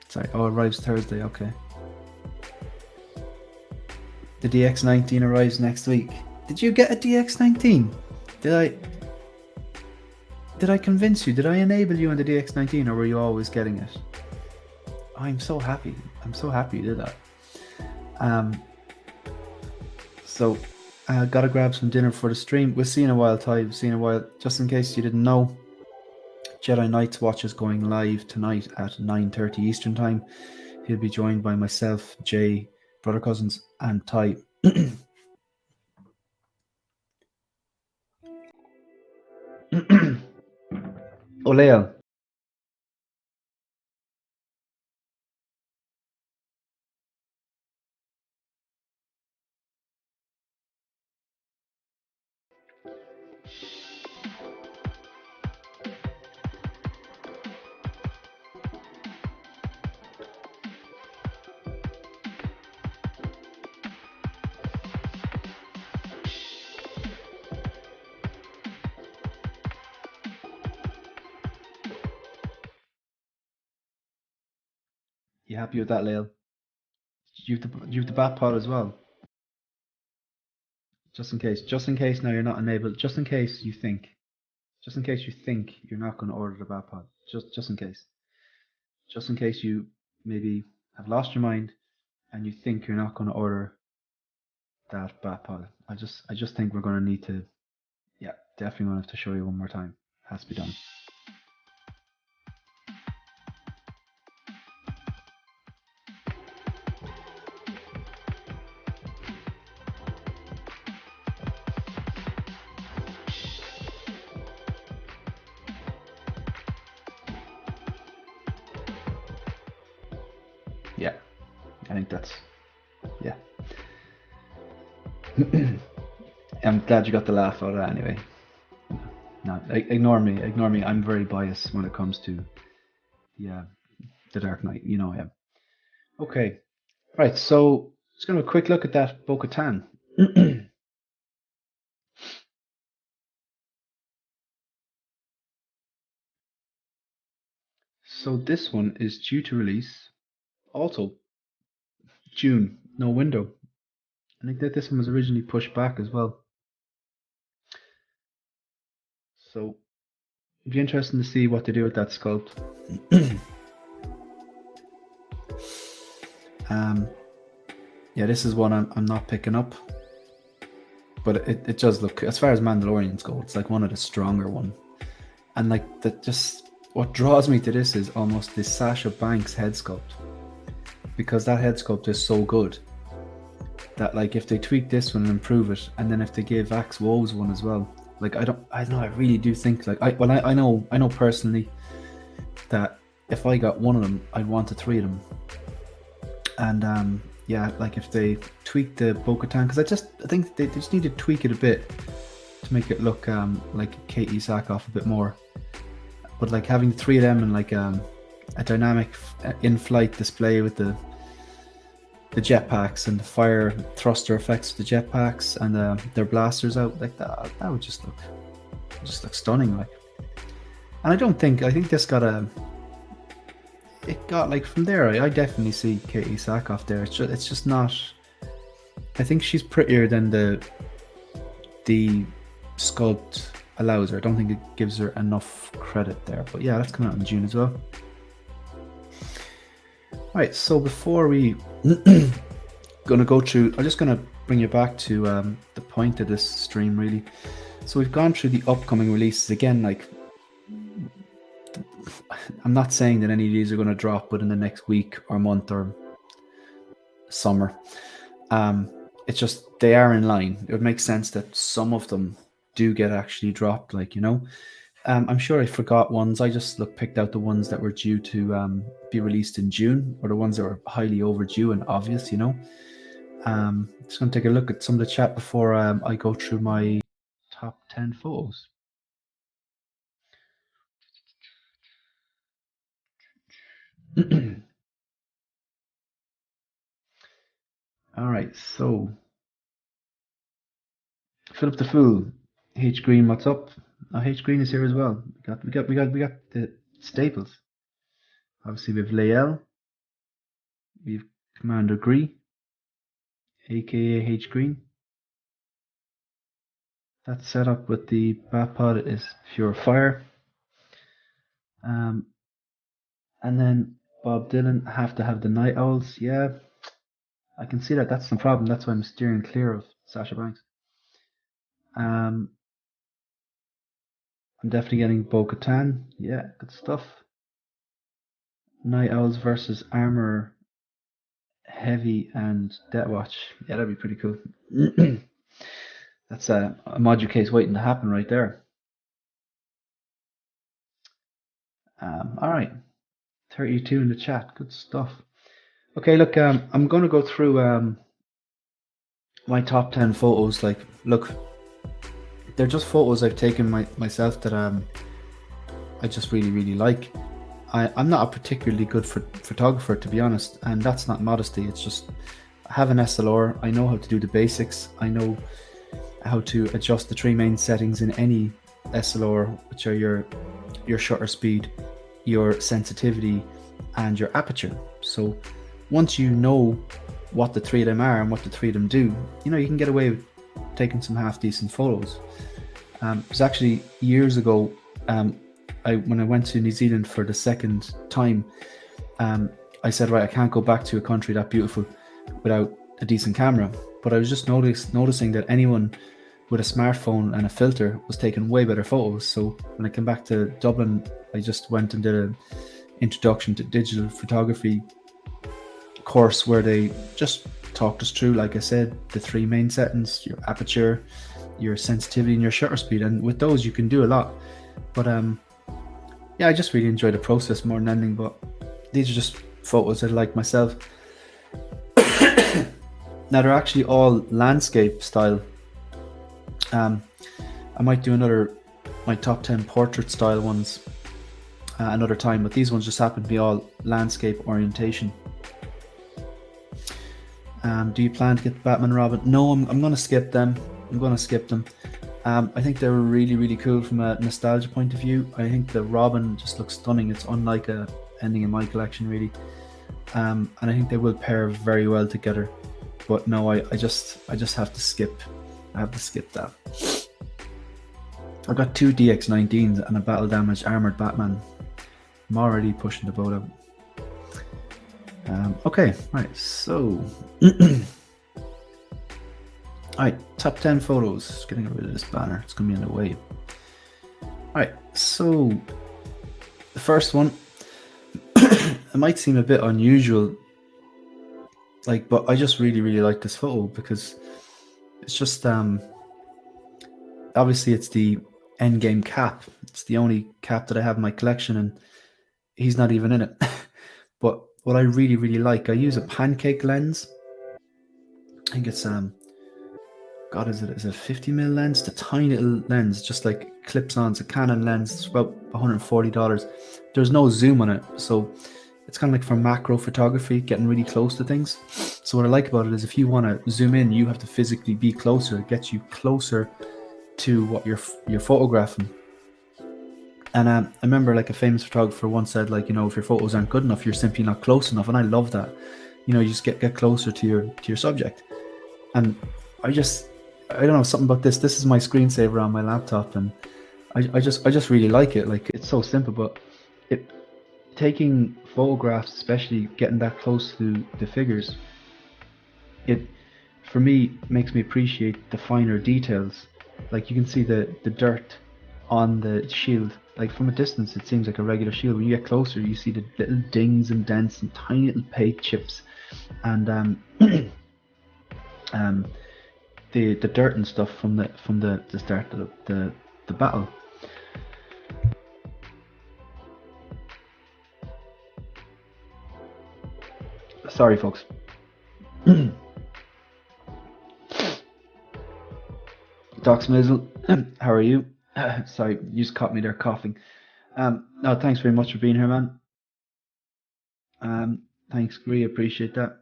Sorry, oh, it arrives Thursday, okay. The DX19 arrives next week. Did you get a DX19? Did I convince you? Did I enable you on the DX19, or were you always getting it? I'm so happy. I'm so happy you did that. So, gotta grab some dinner for the stream. We'll see in a while, Ty. We'll see in a while. Just in case you didn't know, Jedi Knights watch is going live tonight at 9:30 Eastern Time. He'll be joined by myself, Jay, Brother Cousins, and Ty. Olea. You happy with that, Lael? You have the bat pod as well. Just in case now you're not enabled. Just in case you think you're not going to order the bat pod. Just in case. Just in case you maybe have lost your mind and you think you're not going to order that bat pod. I just think we're going to need to. Yeah, definitely going to have to show you one more time. Has to be done. Yeah, I think that's, yeah. I'm glad you got the laugh out of that anyway. No, ignore me. I'm very biased when it comes to the Dark Knight. You know I am. Okay, right. So let's go have a quick look at that Bo-Katan. So this one is due to release also June, no window. I think that this one was originally pushed back as well. So it'd be interesting to see what they do with that sculpt. Yeah, this is one I'm not picking up, but it does look, as far as Mandalorians go, it's like one of the stronger one. And like that, just what draws me to this is almost the Sasha Banks head sculpt, because that head sculpt is so good that like if they tweak this one and improve it, and then if they give Axe Woves one as well, like I don't know, I really do think like I know personally that if I got one of them, I'd want the three of them. And yeah, like if they tweak the Bo-Katan, because I think they just need to tweak it a bit to make it look like Katie Sackhoff a bit more. But like having the three of them and like a dynamic in-flight display with the jetpacks and the fire thruster effects of the jetpacks and their blasters out like that would just look stunning. Like, and I think this got like from there. I definitely see Katie Sackhoff there. It's just not. I think she's prettier than the sculpt allows her. I don't think it gives her enough credit there. But yeah, that's coming out in June as well. Right, so before we gonna go through, I'm just gonna bring you back to the point of this stream really. So we've gone through the upcoming releases again. Like, I'm not saying that any of these are going to drop within the next week or month or summer. It's just they are in line. It would make sense that some of them do get actually dropped. Like, you know, I'm sure I forgot ones. I just picked out the ones that were due to be released in June, or the ones that were highly overdue and obvious. You know, just going to take a look at some of the chat before I go through my top 10 photos. All right, so Philip the Fool, H Green, what's up? Oh, H Green is here as well. We got the staples. Obviously, we have Lael, we have Commander Gree, aka H Green. That setup with the Batpod is pure fire. And then Bob Dylan, have to have the Night Owls. Yeah, I can see that. That's the problem. That's why I'm steering clear of Sasha Banks. I'm definitely getting Bo-Katan. Yeah, good stuff. Night Owls versus Armor Heavy and Death Watch. Yeah, that'd be pretty cool. That's a module case waiting to happen right there. All right, 32 in the chat. Good stuff. Okay, look, I'm going to go through my top 10 photos. Like, look, they're just photos I've taken myself that I just really like. I'm not a particularly good photographer, to be honest, and that's not modesty. It's just I have an SLR. I know how to do the basics. I know how to adjust the three main settings in any SLR, which are your shutter speed, your sensitivity, and your aperture. So once you know what the three of them are and what the three of them do, you know, you can get away with taking some half decent photos. It was actually years ago, when I went to New Zealand for the second time, I said, right, I can't go back to a country that beautiful without a decent camera. But I was just noticing that anyone with a smartphone and a filter was taking way better photos. So when I came back to Dublin, I just went and did an introduction to digital photography course where they just talked us through, like I said, the three main settings: your aperture, your sensitivity, and your shutter speed. And with those, you can do a lot. But yeah, I just really enjoy the process more than anything. But these are just photos I like myself. Now they're actually all landscape style. I might do my top 10 portrait style ones another time, but these ones just happen to be all landscape orientation. Do you plan to get Batman and Robin? No, I'm going to skip them. I think they were really cool from a nostalgia point of view. I think the Robin just looks stunning. It's unlike a ending in my collection, really. And I think they will pair very well together. But no, I just have to skip. I have to skip that. I've got 2 DX19s and a battle damaged armored Batman. I'm already pushing the boat out. Okay, right, so alright, top 10 photos. Just getting rid of this banner, it's gonna be in the way. Alright, so the first one, it might seem a bit unusual, like, but I just really like this photo because it's just obviously it's the endgame cap. It's the only cap that I have in my collection, and he's not even in it. But what I really like, I use a Pancake Lens. I think it's God, is it a 50mm lens? It's a tiny little lens, just like clips on. It's a Canon lens. It's about $140. There's no zoom on it, so it's kind of like for macro photography, getting really close to things. So what I like about it is if you want to zoom in, you have to physically be closer. It gets you closer to what you're photographing. And I remember, like, a famous photographer once said, like, you know, if your photos aren't good enough, you're simply not close enough. And I love that. You know, you just get closer to your subject. And I don't know, something about this. This is my screensaver on my laptop, and I just really like it. Like, it's so simple, but taking photographs, especially getting that close to the figures, it for me makes me appreciate the finer details. Like, you can see the dirt on the shield. Like, from a distance it seems like a regular shield. When you get closer, you see the little dings and dents and tiny little paint chips, and the dirt and stuff from the start of the battle. Sorry, folks. Doc Smizzle, how are you? Sorry, you just caught me there coughing. No, thanks very much for being here, man. Thanks, Gree, appreciate that.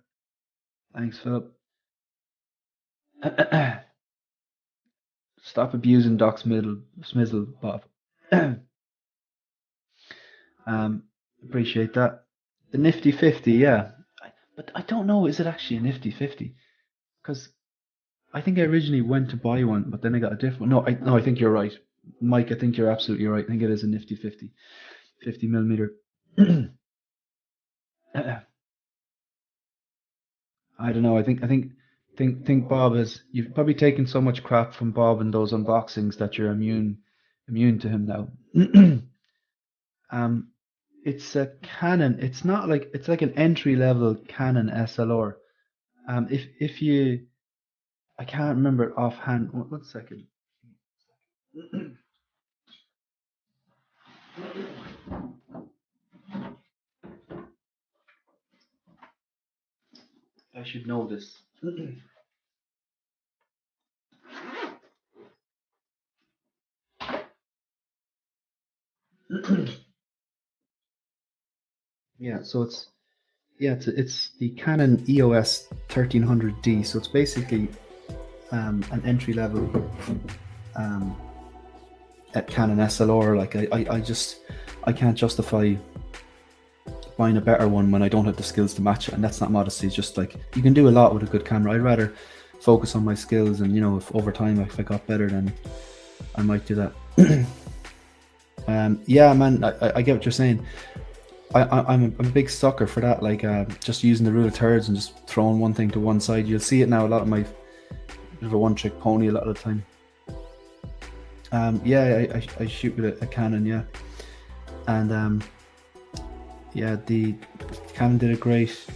Thanks, Philip. Stop abusing Doc Smizzle, Bob. Appreciate that. The Nifty 50, yeah. But I don't know, is it actually a Nifty 50? Because I think I originally went to buy one, but then I got a different one. No, I think you're right. Mike, I think you're absolutely right. I think it is a Nifty 50. 50mm. I don't know. I think Bob has. You've probably taken so much crap from Bob in those unboxings that you're immune to him now. um, it's a Canon. It's not like it's like an entry level Canon SLR. If you, I can't remember it offhand. One second. I should know this. Yeah, so it's the Canon EOS 1300D. So it's basically an entry level um, at Canon SLR. Like I can't justify buying a better one when I don't have the skills to match it, and that's not modesty. It's just like you can do a lot with a good camera. I'd rather focus on my skills, and if over time if I got better, then I might do that. Yeah, man, I get what you're saying. I'm a big sucker for that, like just using the rule of thirds and just throwing one thing to one side. You'll see it now a lot of my bit of a one-trick pony a lot of the time. Yeah, I shoot with a Canon, yeah, and yeah, the Canon did a great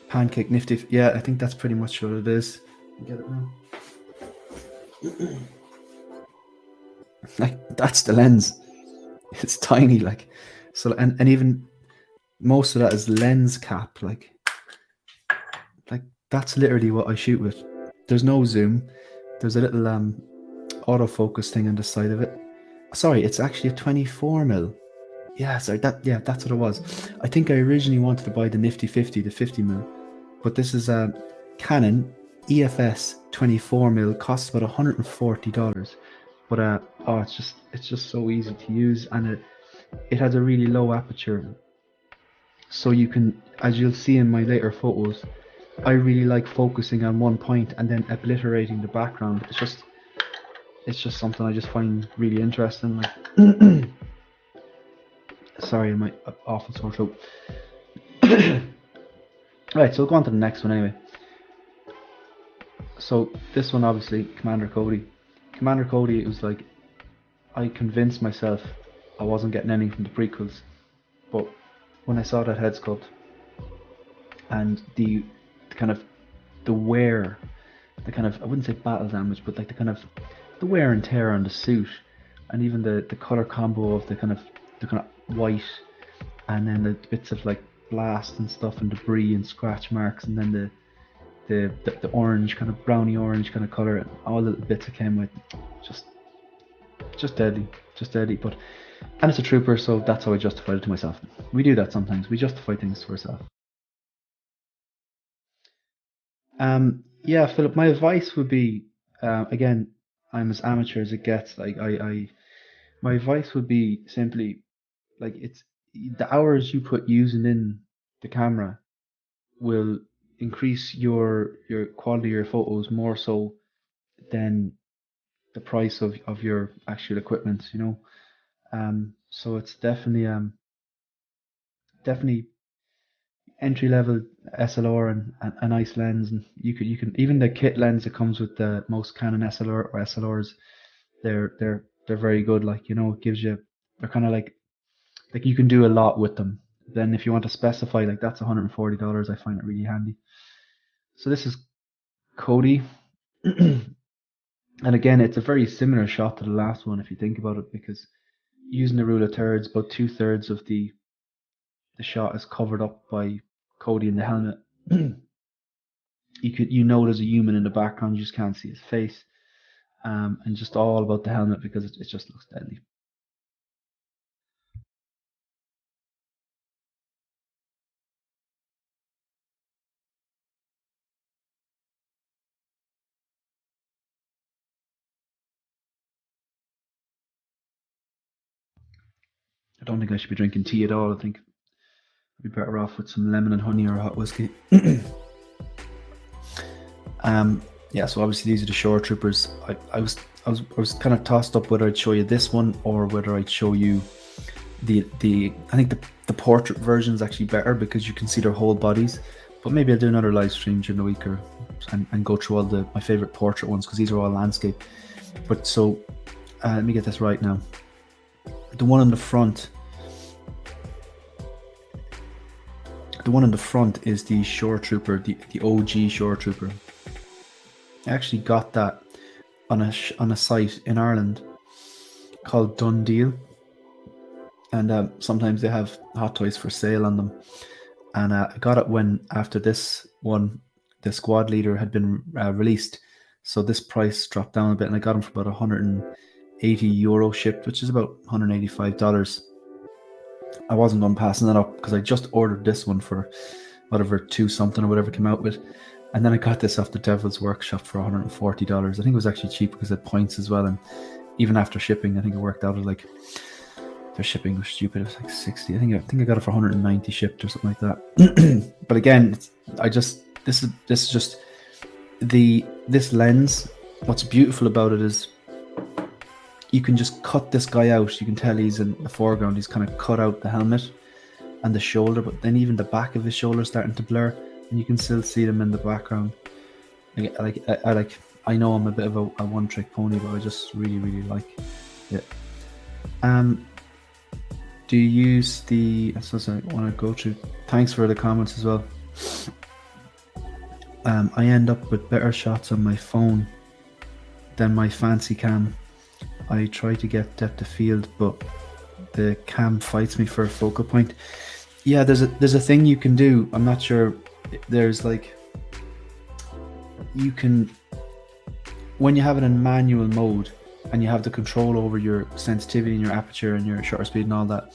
pancake nifty. Yeah, I think that's pretty much what it is. Get it now. Like that's the lens. It's tiny, like so, and even most of that is lens cap. Like that's literally what I shoot with. There's no zoom. There's a little autofocus thing on the side of it. Sorry, it's actually a 24mm. Yeah, sorry, that's what it was. I think I originally wanted to buy the Nifty 50, the 50mm, but this is a Canon EFS 24mm, costs about $140. But oh, it's just so easy to use, and it has a really low aperture, so you can, as you'll see in my later photos, I really like focusing on one point and then obliterating the background. It's just something I just find really interesting. Like, sorry, I might awful sore throat. Right, so we'll go on to the next one anyway. So this one, obviously, Commander Cody. Commander Cody, it was like, I convinced myself I wasn't getting any from the prequels, but when I saw that head sculpt and the kind of the wear, the kind of, I wouldn't say battle damage, but like the kind of the wear and tear on the suit, and even the color combo of the kind of white, and then the bits of like blast and stuff and debris and scratch marks, and then the orange, kind of browny orange kind of color, and all the little bits that came with, just deadly. But and it's a trooper, so that's how I justified it to myself. We do that sometimes. We justify things to ourselves. Yeah, Philip, my advice would be, again, I'm as amateur as it gets. Like my advice would be simply, like, it's the hours you put using in the camera will increase your quality of your photos more so than the price of your actual equipment. So it's definitely entry level SLR and a nice lens, and you can even the kit lens that comes with the most Canon SLR or SLRs, they're very good. Like, it gives you, they're kind of like you can do a lot with them. Then if you want to specify, like, that's $140, I find it really handy. So this is Cody. And again, it's a very similar shot to the last one if you think about it, because using the rule of thirds, about 2/3 of the shot is covered up by Cody in the helmet. You know there's a human in the background, you just can't see his face, and just all about the helmet because it just looks deadly. I don't think I should be drinking tea at all. I think I'd be better off with some lemon and honey or hot whiskey. Yeah, so obviously these are the shore troopers. I was kind of tossed up whether I'd show you this one or whether I'd show you I think the portrait version is actually better because you can see their whole bodies. But maybe I'll do another live stream during the week and go through all my favorite portrait ones, because these are all landscape. But so let me get this right now. The one in the front. The one in the front is the Shore Trooper, the OG Shore Trooper. I actually got that on a site in Ireland called Done Deal, and sometimes they have Hot Toys for sale on them. And I got it after this one, the Squad Leader had been released, so this price dropped down a bit, and I got them for about €180 shipped, which is about $185. I wasn't going passing that up because I just ordered this one for whatever 2 something or whatever came out with, and then I got this off the Devil's Workshop for $140. I think it was actually cheap because it had points as well, and even after shipping, I think it worked out at like, their shipping was stupid. It was like 60. I think I got it for 190 shipped or something like that. But again, this is just this lens. What's beautiful about it is you can just cut this guy out. You can tell he's in the foreground. He's kind of cut out the helmet and the shoulder, but then even the back of his shoulder is starting to blur, and you can still see them in the background. I know I'm a bit of a one-trick pony, but I just really, really like it. Do you use the? I want to go through. Thanks for the comments as well. I end up with better shots on my phone than my fancy cam. I try to get depth of field, but the cam fights me for a focal point. Yeah, there's a thing you can do. I'm not sure. There's like, you can, when you have it in manual mode and you have the control over your sensitivity and your aperture and your shutter speed and all that,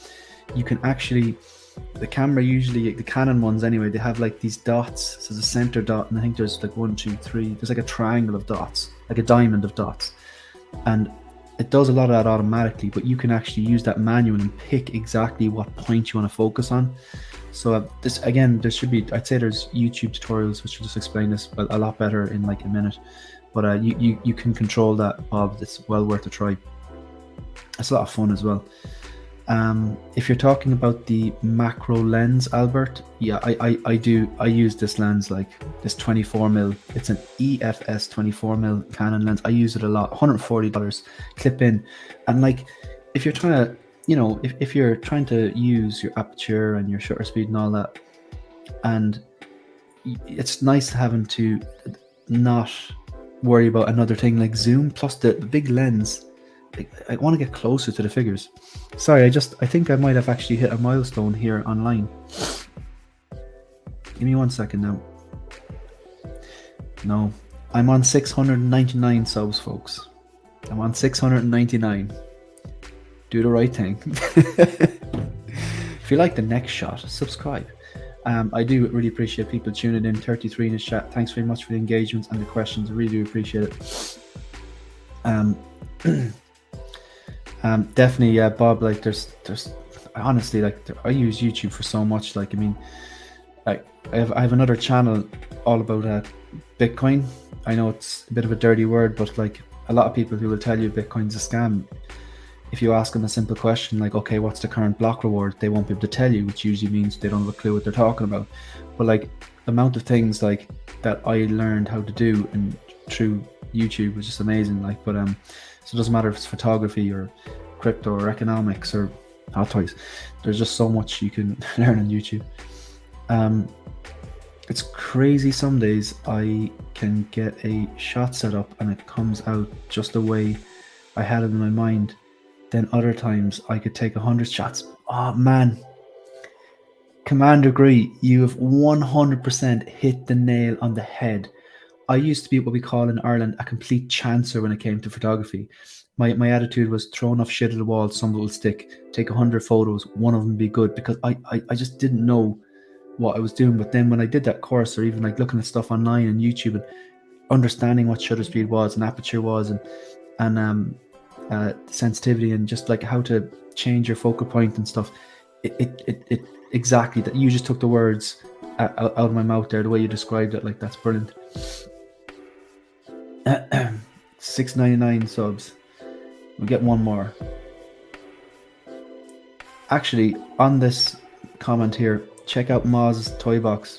you can actually, the camera usually, the Canon ones anyway, they have like these dots. So there's a center dot, and I think there's like 1, 2, 3. There's like a triangle of dots, like a diamond of dots, and it does a lot of that automatically. But you can actually use that manual and pick exactly what point you want to focus on. So this, again, there should be, I'd say there's YouTube tutorials which will just explain this a lot better in like a minute. But you can control that, Bob. It's well worth a try. It's a lot of fun as well. If you're talking about the macro lens, Albert, yeah, I use this lens, like this 24mm. It's an EFS 24mm Canon lens. I use it a lot. $140 clip in, and like, if you're trying to, you know, if you're trying to use your aperture and your shutter speed and all that, and it's nice having to not worry about another thing like zoom, plus the big lens. I want to get closer to the figures. Sorry, I think I might have actually hit a milestone here online. Give me 1 second now. No, I'm on 699 subs, folks. I'm on 699. Do the right thing. If you like the next shot, subscribe. I do really appreciate people tuning in. 33 in the chat. Thanks very much for the engagements and the questions. I really do appreciate it. Definitely, yeah, Bob. Like, there's honestly, like, I use YouTube for so much. Like, I mean, I have another channel all about Bitcoin. I know it's a bit of a dirty word, but like, a lot of people who will tell you Bitcoin's a scam, if you ask them a simple question like, okay, what's the current block reward, they won't be able to tell you, which usually means they don't have a clue what they're talking about. But like, the amount of things like that I learned how to do and through YouTube was just amazing. Like, but so it doesn't matter if it's photography or crypto or economics or Hot Toys. There's just so much you can learn on YouTube. It's crazy. Some days I can get a shot set up and it comes out just the way I had it in my mind. Then other times I could take 100 shots. Oh man, Commander Gree, you have 100% hit the nail on the head. I used to be what we call in Ireland a complete chancer when it came to photography. My attitude was throw enough shit at the wall, some of it will stick. Take 100 photos, one of them be good, because I just didn't know what I was doing. But then when I did that course, or even like looking at stuff online and YouTube and understanding what shutter speed was and aperture was and sensitivity and just like how to change your focal point and stuff, it exactly that. You just took the words out of my mouth there, the way you described it. Like, that's brilliant. 699 subs. We'll get one more. Actually, on this comment here, check out Moz's toy box.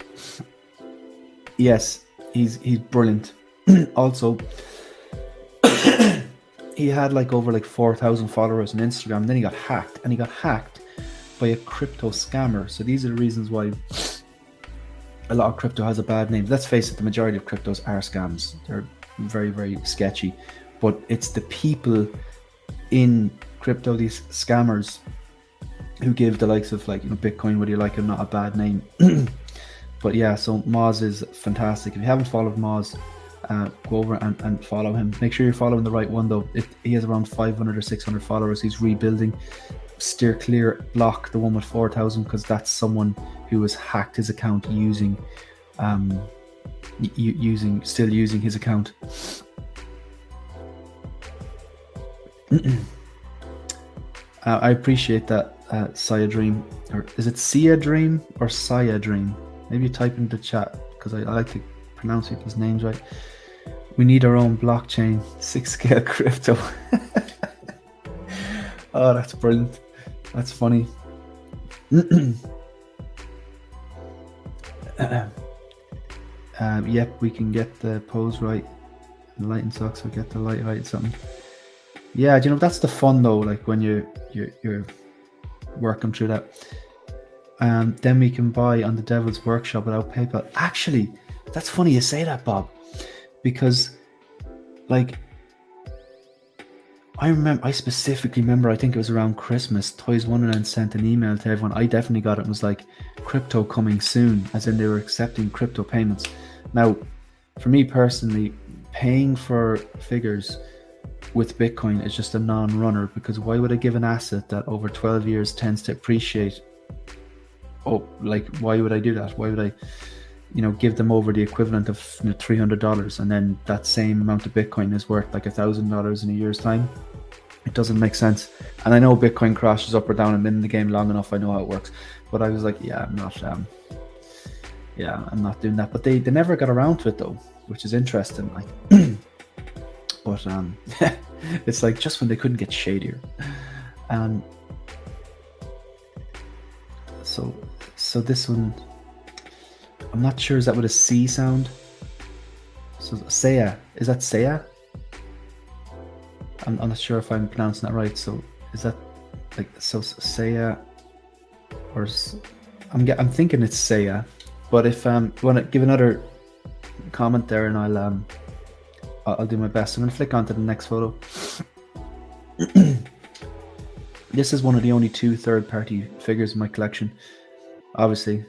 Yes, he's brilliant. Also, he had like over like 4,000 followers on Instagram, and then he got hacked, and he got hacked by a crypto scammer. So these are the reasons why a lot of crypto has a bad name. Let's face it, the majority of cryptos are scams. They're very, very sketchy, but it's the people in crypto, these scammers, who give the likes of like, you know, Bitcoin, whether you like it or not, a bad name. But yeah, so Moz is fantastic. If you haven't followed Moz, go over and follow him. Make sure you're following the right one though. He has around 500 or 600 followers. He's rebuilding. Steer clear, block the one with 4,000, because that's someone who has hacked his account using still using his account. I appreciate that, Saya Dream, or is it Sia Dream or Saya Dream? Maybe type into the chat, because I like to pronounce people's names right. We need our own blockchain, 6-scale crypto. Oh, that's brilliant. That's funny. Yep, we can get the pose right. The lighting sucks, we'll get the light right, something. Yeah, you know, that's the fun though, like when you're working through that. Then we can buy on the Devil's Workshop without PayPal. Actually, that's funny you say that, Bob, because like I specifically remember, I think it was around Christmas, Toys Wonderland sent an email to everyone. I definitely got it, and was like, crypto coming soon, as in they were accepting crypto payments. Now, for me personally, paying for figures with Bitcoin is just a non-runner, because why would I give an asset that over 12 years tends to appreciate? Oh, like, why would I do that? Why would I, you know, give them over the equivalent of $300, and then that same amount of Bitcoin is worth like $1,000 in a year's time? It doesn't make sense. And I know Bitcoin crashes up or down, and been in the game long enough, I know how it works. But I was like, yeah, I'm not doing that. But they never got around to it though, which is interesting. Like, but it's like just when they couldn't get shadier. So this one, I'm not sure, is that with a C sound? So Saya, is that Saya? I'm not sure if I'm pronouncing that right. So is that like, so Saya, or I'm thinking it's Saya, but if you want to give another comment there, and I'll do my best. I'm going to flick onto the next photo. This is one of the only 2 third-party figures in my collection. Obviously,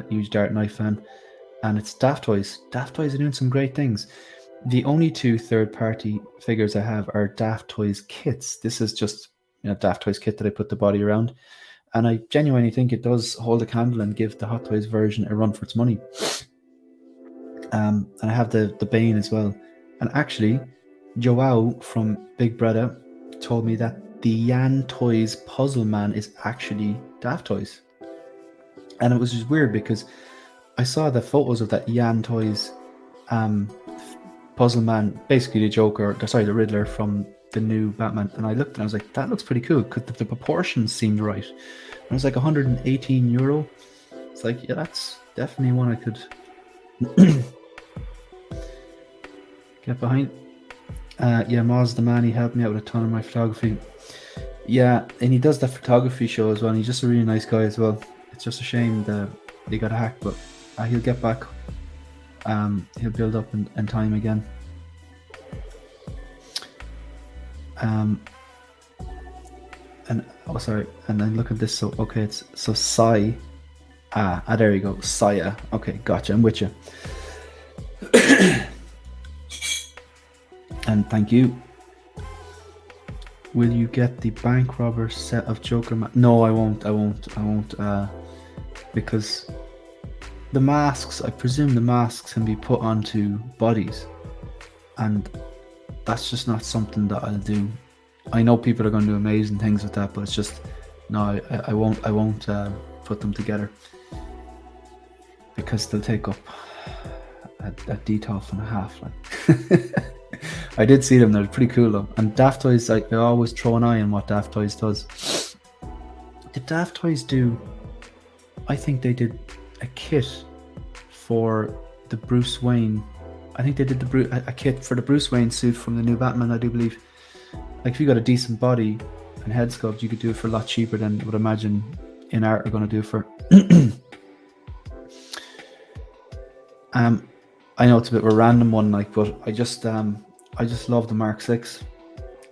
huge Darth Knight fan, and it's Daft Toys. Daft Toys are doing some great things. The only 2 third-party figures I have are Daft Toys kits. This is just, you know, Daft Toys kit that I put the body around, and I genuinely think it does hold a candle and give the Hot Toys version a run for its money. And I have the Bane as well. And actually, Joao from Big Brother told me that the Yan Toys Puzzle Man is actually Daft Toys. And it was just weird, because I saw the photos of that Yan Toys Puzzle Man, basically the Riddler from the new Batman, and I looked and I was like, that looks pretty cool, because the proportions seemed right. And it was like €118. It's like, yeah, that's definitely one I could get behind. Yeah, Moz the man, he helped me out with a ton of my photography. Yeah, and he does the photography show as well, and he's just a really nice guy as well. It's just a shame that they got hacked, but he'll get back. He'll build up in time again. And oh, sorry, and then look at this. So okay, it's so Sai. There you go, Saya. Okay, gotcha. I'm with you. And thank you. Will you get the bank robber set of Joker? No, I won't. Because the masks, I presume the masks can be put onto bodies, and that's just not something that I'll do. I know people are going to do amazing things with that, but it's just, no, I won't put them together, because they'll take up a detolf and a half. Like. I did see them, they're pretty cool though. And Daft Toys, I always throw an eye on what Daft Toys does. Did Daft Toys do? I think they did a kit for the Bruce Wayne. I think they did a kit for the Bruce Wayne suit from the new Batman, I do believe. Like, if you got a decent body and head sculpt, you could do it for a lot cheaper than I would imagine in art are going to do for. I know it's a bit of a random one, like, but I just love the Mark 6,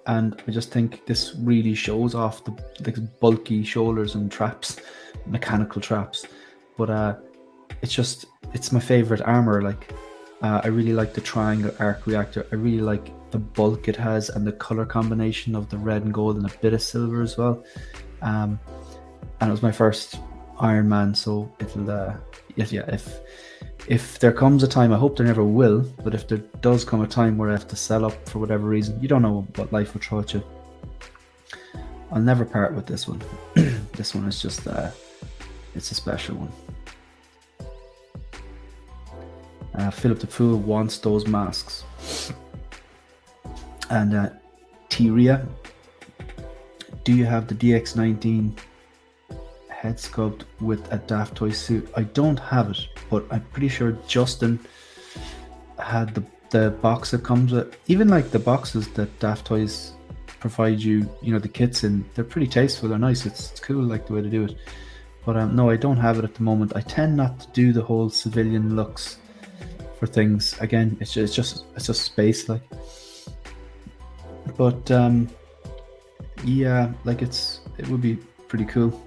and I just think this really shows off the bulky shoulders and traps, mechanical traps. But it's my favorite armor. Like, I really like the triangle arc reactor. I really like the bulk it has and the color combination of the red and gold and a bit of silver as well. And it was my first Iron Man, so it'll if there comes a time, I hope there never will, but if there does come a time where I have to sell up for whatever reason, you don't know what life will throw at you, I'll never part with this one. This one is just it's a special one. Philip the Fool wants those masks. And Tyria, do you have the DX19 head sculpt with a Daft Toy suit? I don't have it, but I'm pretty sure Justin had the box that comes with, even like the boxes that Daft Toys provide you, you know, the kits in, they're pretty tasteful, they're nice, it's cool, like the way they do it. But no, I don't have it at the moment. I tend not to do the whole civilian looks for things. Again, it's just space, like. But yeah, like it would be pretty cool.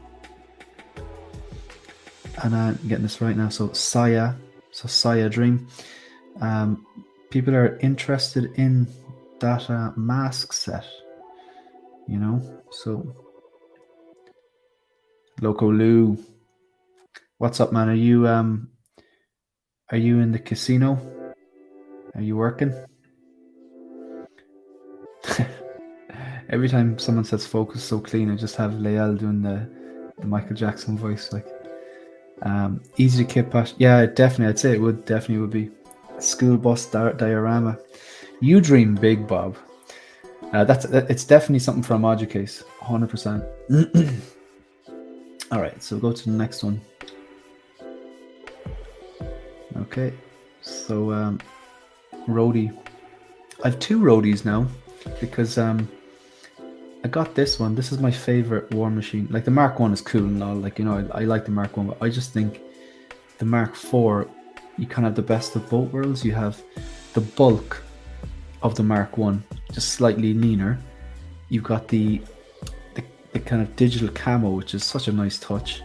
And I'm getting this right now. So Saya Dream. People are interested in that mask set, you know. So Loco Lou, what's up, man? Are you in the casino? Are you working? Every time someone says focus so clean, I just have Lael doing the Michael Jackson voice, like. Easy to kit patch. Yeah, definitely. I'd say it definitely would be. School bus diorama. You dream big, Bob. It's definitely something for a module case. 100%. All right, so go to the next one. Okay, so roadie. I have two roadies now because I got this one. This is my favorite War Machine. Like, the Mark 1 is cool and all. Like, you know, I like the Mark 1, but I just think the Mark 4, you kind of have the best of both worlds. You have the bulk of the Mark 1, just slightly leaner. You've got the kind of digital camo, which is such a nice touch.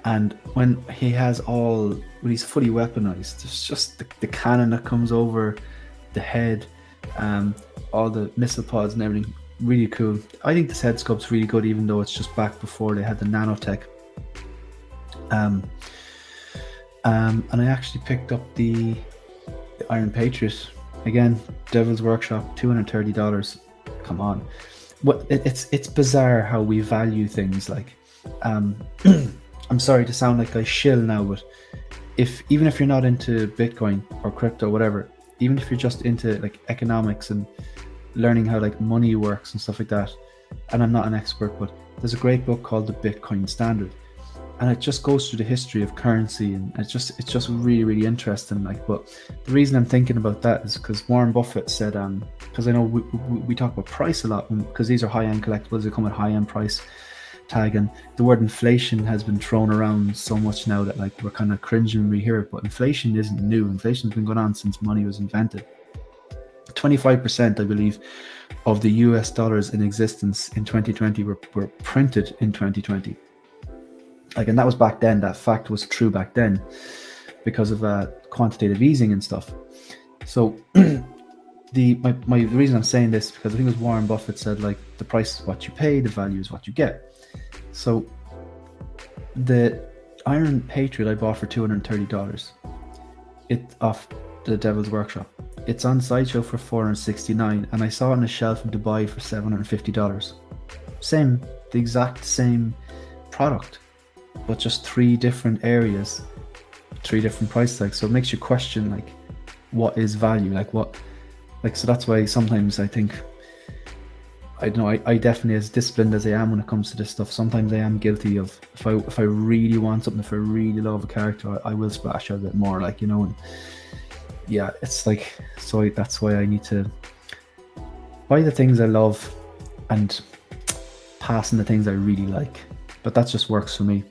And when he's fully weaponized, there's just the cannon that comes over the head, all the missile pods and everything. Really cool. I think this head sculpt's really good, even though it's just back before they had the nanotech. And I actually picked up the Iron Patriot again. Devil's Workshop, $230. Come on, it's bizarre how we value things. Like, I'm sorry to sound like I shill now, but even if you're not into Bitcoin or crypto, whatever, even if you're just into like economics and learning how like money works and stuff like that, and I'm not an expert, but there's a great book called The Bitcoin Standard, and it just goes through the history of currency, and it's just really, really interesting. Like, but the reason I'm thinking about that is because Warren Buffett said, because I know we talk about price a lot, because these are high-end collectibles, they come with high-end price tag, and the word inflation has been thrown around so much now that like we're kind of cringing when we hear it, but inflation isn't new. Inflation's been going on since money was invented. 25%, I believe, of the US dollars in existence in 2020 were printed in 2020. Like, and that was back then. That fact was true back then because of quantitative easing and stuff. So the reason I'm saying this, because I think it was Warren Buffett said, like, the price is what you pay, the value is what you get. So the Iron Patriot I bought for $230. It off the Devil's Workshop. It's on Sideshow for $469, and I saw it on a shelf in Dubai for $750. The exact same product, but just three different areas, three different price tags. So it makes you question, like, what is value? So that's why sometimes I think I don't know. I definitely, as disciplined as I am when it comes to this stuff, sometimes I am guilty of if I really want something, if I really love a character, I will splash out a bit more, like, you know. And yeah, it's like, so that's why I need to buy the things I love and pass on the things I really like. But that just works for me.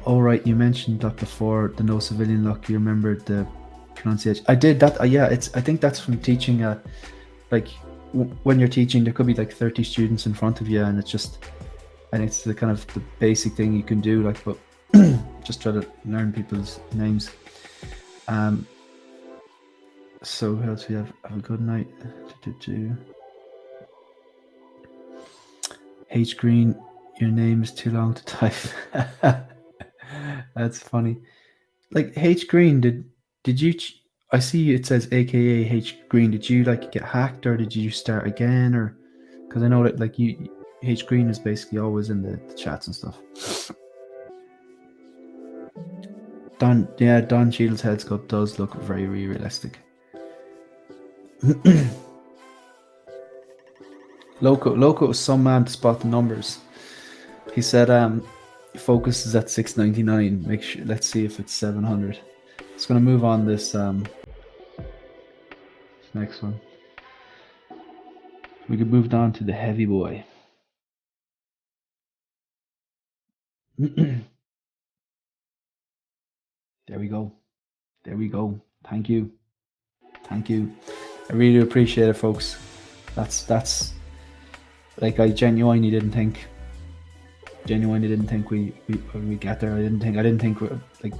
All right, you mentioned that before, the no civilian look. You remember the pronunciation? I did that. Yeah, I think that's from teaching. Like when you're teaching, there could be like 30 students in front of you, and it's the kind of the basic thing you can do. Like, but just try to learn people's names. So who else we have? Have a good night. H Green, your name is too long to type. That's funny. Like H Green, did you? I see it says AKA H Green. Did you like get hacked, or did you start again, or? Because I know that like H Green is basically always in the chats and stuff. Don Cheadle's head sculpt does look very realistic. Loco was some man to spot the numbers. He said focus is at 699. Make sure, let's see if it's 700. It's gonna move on this next one. We could move on to the heavy boy. There we go. There we go. Thank you. Thank you. I really appreciate it, folks. That's like, I genuinely didn't think we get there. I didn't think we're, like,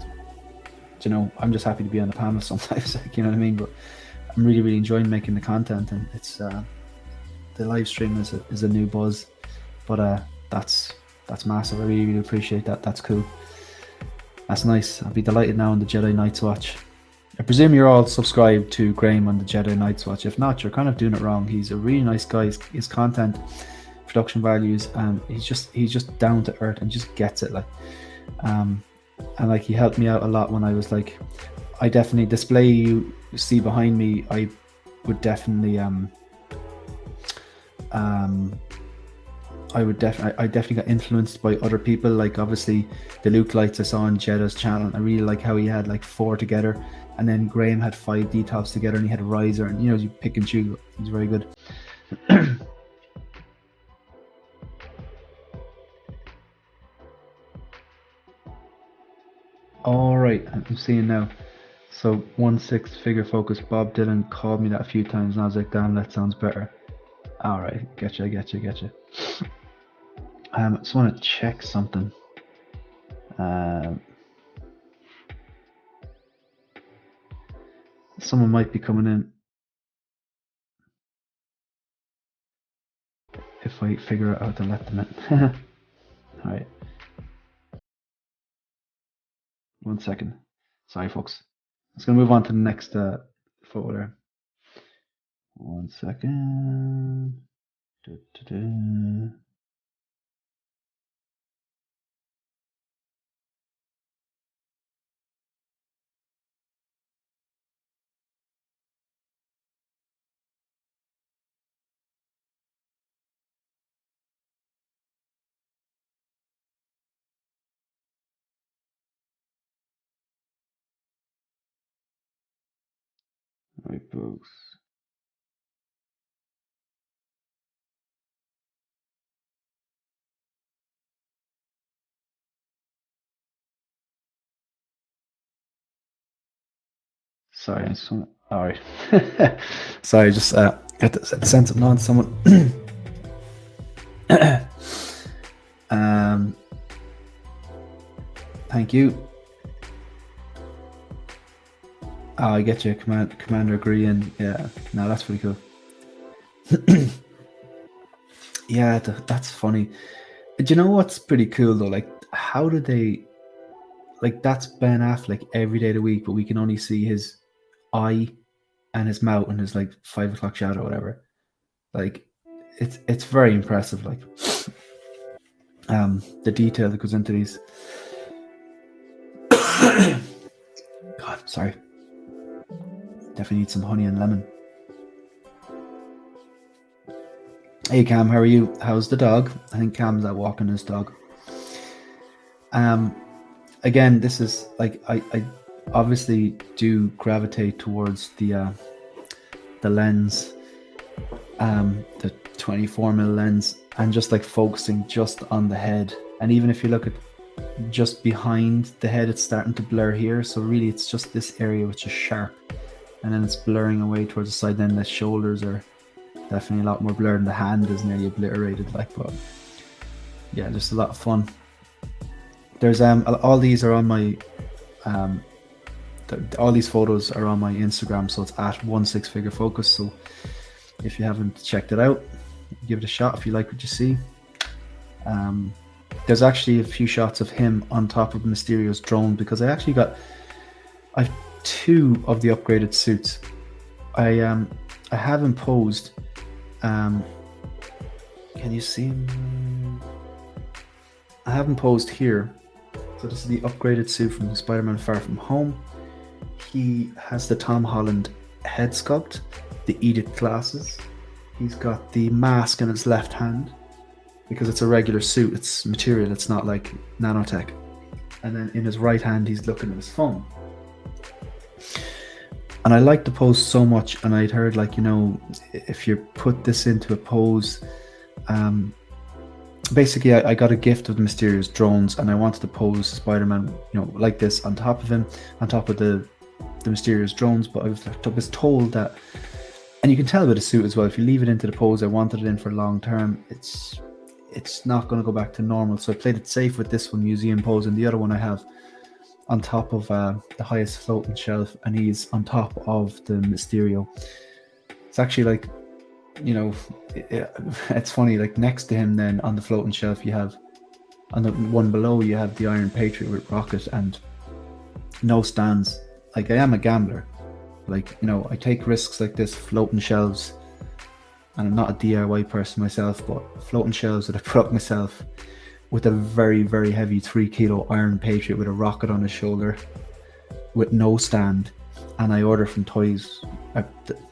you know, I'm just happy to be on the panel sometimes, like, you know what I mean? But I'm really enjoying making the content, and it's the live stream is a new buzz, but that's massive. I really appreciate that. That's cool. That's nice. I'll be delighted now on the Jedi Knights watch. I presume you're all subscribed to Graham on the Jedi Knights watch. If not, you're kind of doing it wrong. He's a really nice guy. His content, production values, and he's just down to earth and just gets it. Like, and like, he helped me out a lot when I was like, I definitely display you see behind me. I would definitely I definitely got influenced by other people. Like, obviously the Luke lights I saw on Jedda's channel. I really like how he had like 4 together, and then Graham had 5 detops together, and he had a riser, and you know, you pick and choose. He's very good. All right, I'm seeing now. So 1/6 figure focus. Bob Dylan called me that a few times, and I was like, damn, that sounds better. All right, getcha. I just want to check something. Someone might be coming in. If I figure out how to let them in. All right. 1 second. Sorry, folks. Let's gonna move on to the next photo there. 1 second. All right, folks. Sorry, I just want. All right. Sorry, just got to send something on to someone. Thank you. Oh, I get you, Commander Green. Yeah, no, that's pretty cool. Yeah, that's funny. Do you know what's pretty cool though? Like, how did they? Like, that's Ben Affleck every day of the week, but we can only see his eye and his mouth and his like 5 o'clock shadow or whatever. Like, it's very impressive. Like, the detail that goes into these. God, sorry. Definitely need some honey and lemon. Hey Cam, how are you? How's the dog? I think Cam's out walking his dog. Again, this is like I obviously do gravitate towards the lens, the 24mm lens, and just like focusing just on the head. And even if you look at just behind the head, it's starting to blur here. So really, it's just this area which is sharp, and then it's blurring away towards the side. Then the shoulders are definitely a lot more blurred, and the hand is nearly obliterated. Like, but yeah, just a lot of fun. There's all these are on my all these photos are on my Instagram, so it's at 16figurefocus. So if you haven't checked it out, give it a shot if you like what you see. There's actually a few shots of him on top of Mysterio's drone, because I have 2 of the upgraded suits. I have him posed. Can you see him? I have him posed here. So this is the upgraded suit from Spider-Man Far From Home. He has the Tom Holland head sculpt, the Edict glasses. He's got the mask in his left hand, because it's a regular suit, it's material, it's not like nanotech. And then in his right hand, he's looking at his phone. And I like the pose so much, and I'd heard, like, you know, if you put this into a pose, basically I got a gift of the Mysterious drones, and I wanted to pose Spider-Man, you know, like this on top of him, on top of the Mysterious drones. But I was told that, and you can tell with the suit as well, if you leave it into the pose I wanted it in for long term, it's not going to go back to normal. So I played it safe with this one, museum pose, and the other one I have on top of the highest floating shelf, and he's on top of the Mysterio. It's actually like, you know, it's funny, like next to him then on the floating shelf you have, on the one below you have the Iron Patriot with Rocket and no stands. Like, I am a gambler, like, you know, I take risks like this, floating shelves, and I'm not a DIY person myself, but floating shelves that I put up myself with a very, very heavy 3 kilo Iron Patriot with a rocket on his shoulder with no stand, and I order from Toys,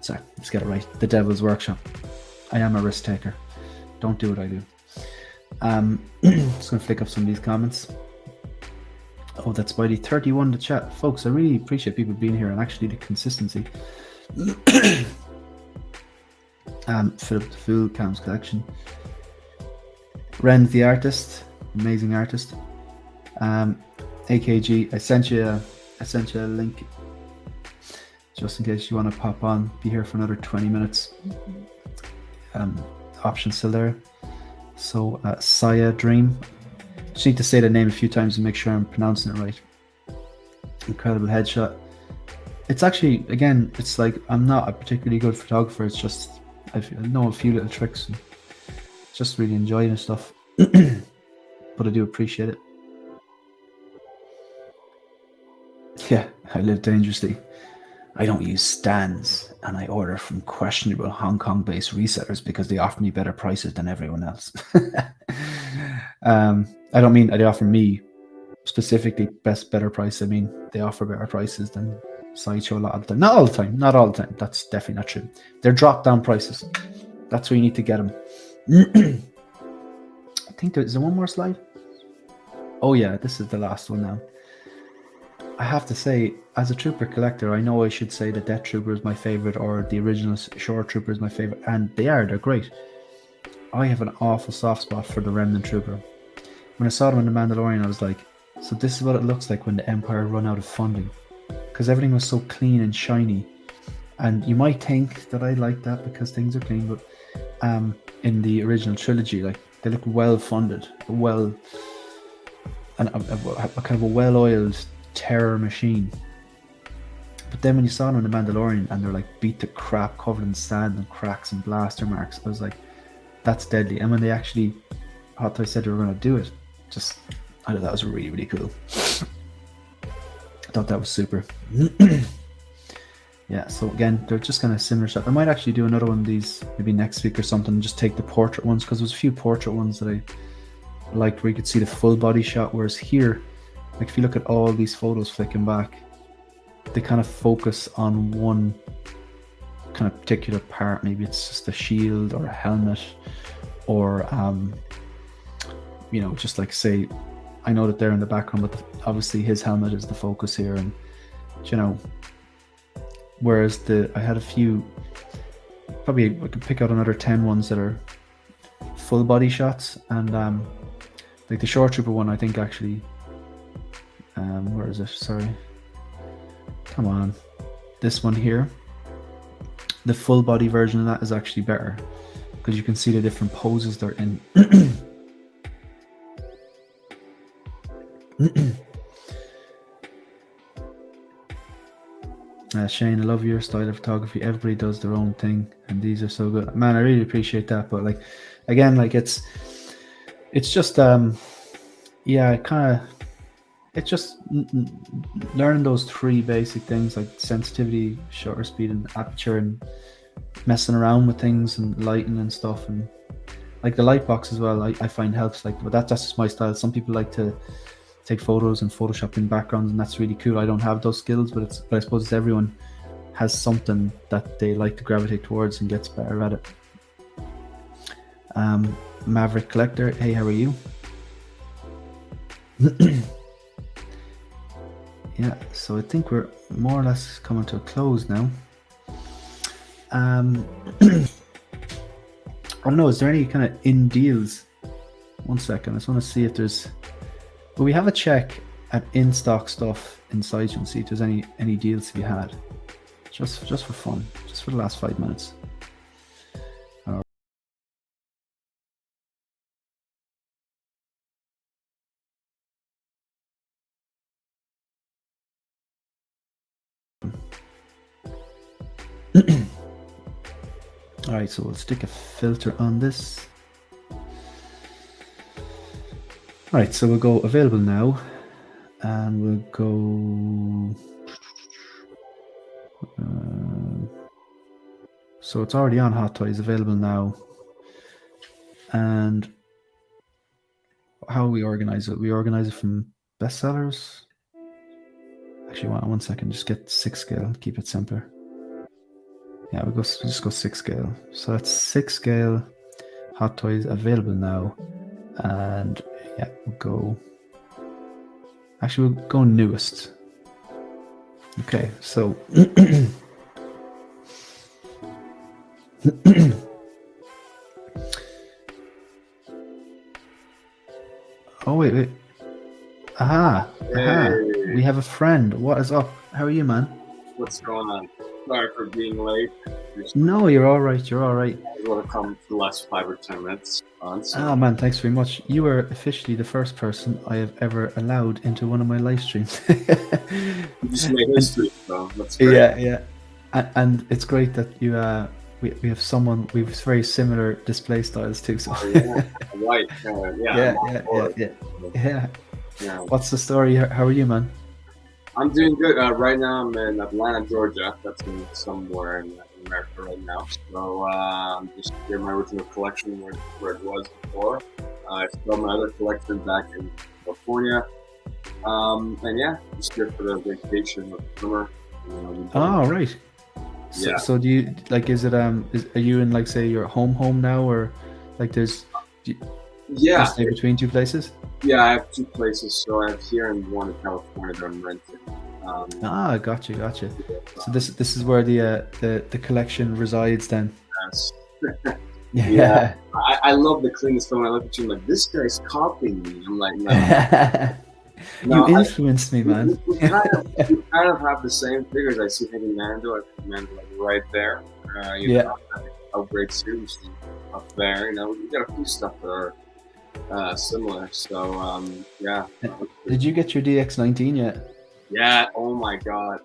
sorry, let's get it right, the Devil's Workshop. I am a risk taker. Don't do what I do. Just gonna flick up some of these comments. Oh, that's Spidey 31 to chat. Folks, I really appreciate people being here and actually the consistency. Philip the Fool, Cam's collection. Ren's the artist, amazing artist. AKG, I sent you a link just in case you want to pop on. Be here for another 20 minutes. Option still there. So Saya Dream. Just need to say the name a few times and make sure I'm pronouncing it right. Incredible headshot. It's actually, again, it's like, I'm not a particularly good photographer. It's just I know a few little tricks and just really enjoying the stuff. But I do appreciate it. Yeah, I live dangerously. I don't use stands, and I order from questionable Hong Kong-based resellers because they offer me better prices than everyone else. I don't mean they offer me specifically better price. I mean they offer better prices than Sideshow a lot of the time. Not all the time. Not all the time. That's definitely not true. They're drop-down prices. That's where you need to get them. I think is there one more slide? Oh yeah, this is the last one now. I have to say, as a Trooper collector, I know I should say that Death Trooper is my favorite, or the original Shore Trooper is my favorite, and they're great. I have an awful soft spot for the Remnant Trooper. When I saw them in The Mandalorian, I was like, so this is what it looks like when the Empire run out of funding, because everything was so clean and shiny. And you might think that I like that because things are clean, but in the original trilogy, like, they look well funded, and a kind of a well-oiled terror machine. But then when you saw them in The Mandalorian and they're like beat to crap, covered in sand and cracks and blaster marks, I was like, that's deadly. And when they actually, after I said they were going to do it, just, I thought that was really, really cool. I thought that was super. Yeah, so again, they're just kind of similar stuff. I might actually do another one of these maybe next week or something, just take the portrait ones, because there's a few portrait ones that I liked where you could see the full body shot, whereas here, like, if you look at all these photos flicking back, they kind of focus on one kind of particular part. Maybe it's just a shield or a helmet or you know, just like say, I know that they're in the background, but obviously his helmet is the focus here, and you know, whereas I had a few, probably I could pick out another 10 ones that are full body shots, and like the short trooper one, I think actually, where is it? Sorry, come on, this one here. The full body version of that is actually better because you can see the different poses they're in. Shane, I love your style of photography. Everybody does their own thing, and these are so good, man. I really appreciate that. But like, again, like it's just yeah, it's just learning those three basic things like sensitivity, shutter speed, and aperture, and messing around with things and lighting and stuff, and like the light box as well. I find helps, like, but that's just my style. Some people like to take photos and Photoshop in backgrounds, and that's really cool. I don't have those skills, but I suppose everyone has something that they like to gravitate towards and gets better at it. Maverick Collector, hey, how are you? Yeah, so I think we're more or less coming to a close now. I don't know, is there any kind of in deals? One second, I just want to see if there's... Well, we have a check at in-stock stuff inside you and see if there's any deals to be had. Just for fun, just for the last 5 minutes. All right, so we'll stick a filter on this. All right, so we'll go available now, and we'll go. So it's already on Hot Toys, available now. And how we organize it? We organize it from bestsellers. Actually, one second, just get 6 scale, keep it simpler. Yeah, we'll just go 6 scale. So that's 6 scale Hot Toys available now. And yeah, we'll go. Actually, we'll go newest. Okay, so. Oh, wait. Aha. We have a friend. What is up? How are you, man? What's going on? Sorry for being late. No, you're all right. I will come for the last 5 or 10 minutes on. So. Oh, man, thanks very much. You are officially the first person I have ever allowed into one of my live streams. You just made history, so that's great. Yeah. And it's great that you we have someone with very similar display styles too. So. Oh, yeah, right. Yeah. What's the story? How are you, man? I'm doing good. Right now I'm in Atlanta, Georgia. That's in somewhere in America right now. So I'm just here in my original collection where it was before. I still have my other collection back in California. And yeah, just here for the vacation of the summer. Oh, right. So, yeah. So do you like? Is it are you in like say your home now, or like there's? Yeah. Stay between 2 places. Yeah, I have 2 places. So I have here and one in California that I'm renting. Gotcha. So this is where the collection resides then. Yes. Yeah. I love the cleanest phone. I look at you, I'm like, this guy's copying me. I'm like, no. You influenced me, man. We kind of have the same figures. I see maybe Mando. I think Mando like right there. Know, upgrade series up there. You know, we got a few stuff that are similar. So yeah. Did you get your DX19 yet? Yeah. Oh my God.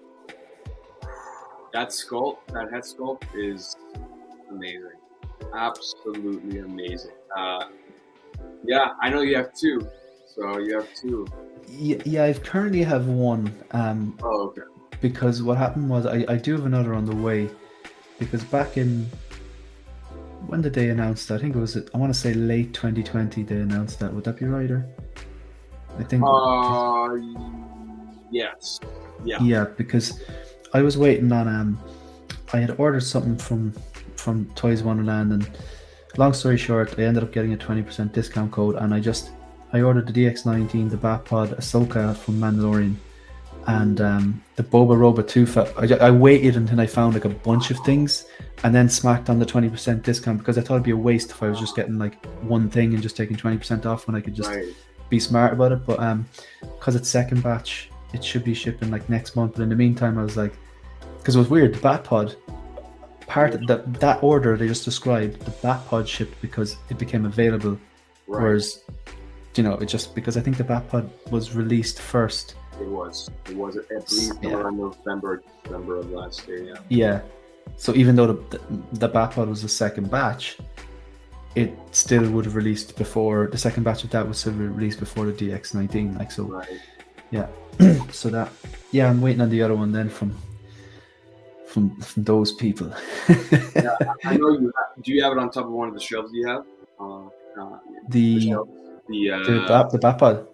That head sculpt is amazing. Absolutely amazing. Yeah, I know you have 2. So you have 2. Yeah, I currently have 1. Okay. Because what happened was I do have another on the way. Because back in, when did they announce that? I think it was, I want to say late 2020 they announced that. Would that be right? Or I think. Yes. Yeah. Yeah, because I was waiting on I had ordered something from Toys Wonderland, and long story short, I ended up getting a 20% discount code, and I ordered the DX19, the Batpod, Ahsoka from Mandalorian, and the Boba Roba 2. I waited until I found like a bunch of things, and then smacked on the 20% discount, because I thought it'd be a waste if I was just getting like one thing and just taking 20% off when I could just be smart about it. But because it's second batch, it should be shipping like next month. But in the meantime, I was like, because it was weird, the Batpod part of that order they just described, the Batpod shipped because it became available, whereas it just because I think the Batpod was released first. It was at least around November, December of last year. Yeah. So even though the Batpod was the second batch, it still would have released before the second batch of that was still released before the DX19. Like so, yeah. So that I'm waiting on the other one then from those people. Yeah, I know you. Do you have it on top of one of the shelves you have? The Batpod.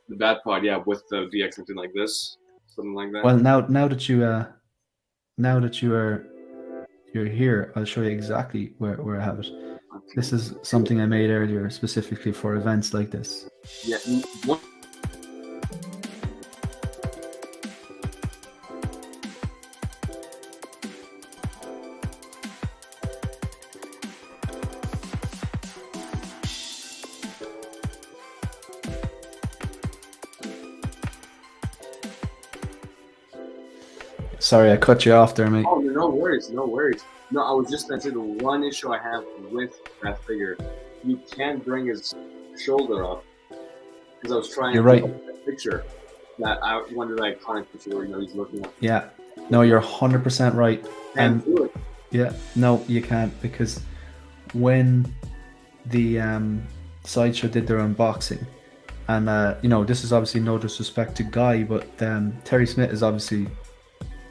The Batpod, yeah, with the DX something like this, something like that. Well, now that you're here, I'll show you exactly where I have it. Okay. This is something I made earlier specifically for events like this. Yeah. Sorry, I cut you off there, mate. Oh, no worries. No, I was just going to say the one issue I have with that figure, you can't bring his shoulder up, because I was trying to take that picture, that one of the iconic picture where he's looking up. Yeah, no, you're 100% right. Can't do it. Yeah, no, you can't, because when the Sideshow did their unboxing, and this is obviously no disrespect to Guy, but Terry Smith is obviously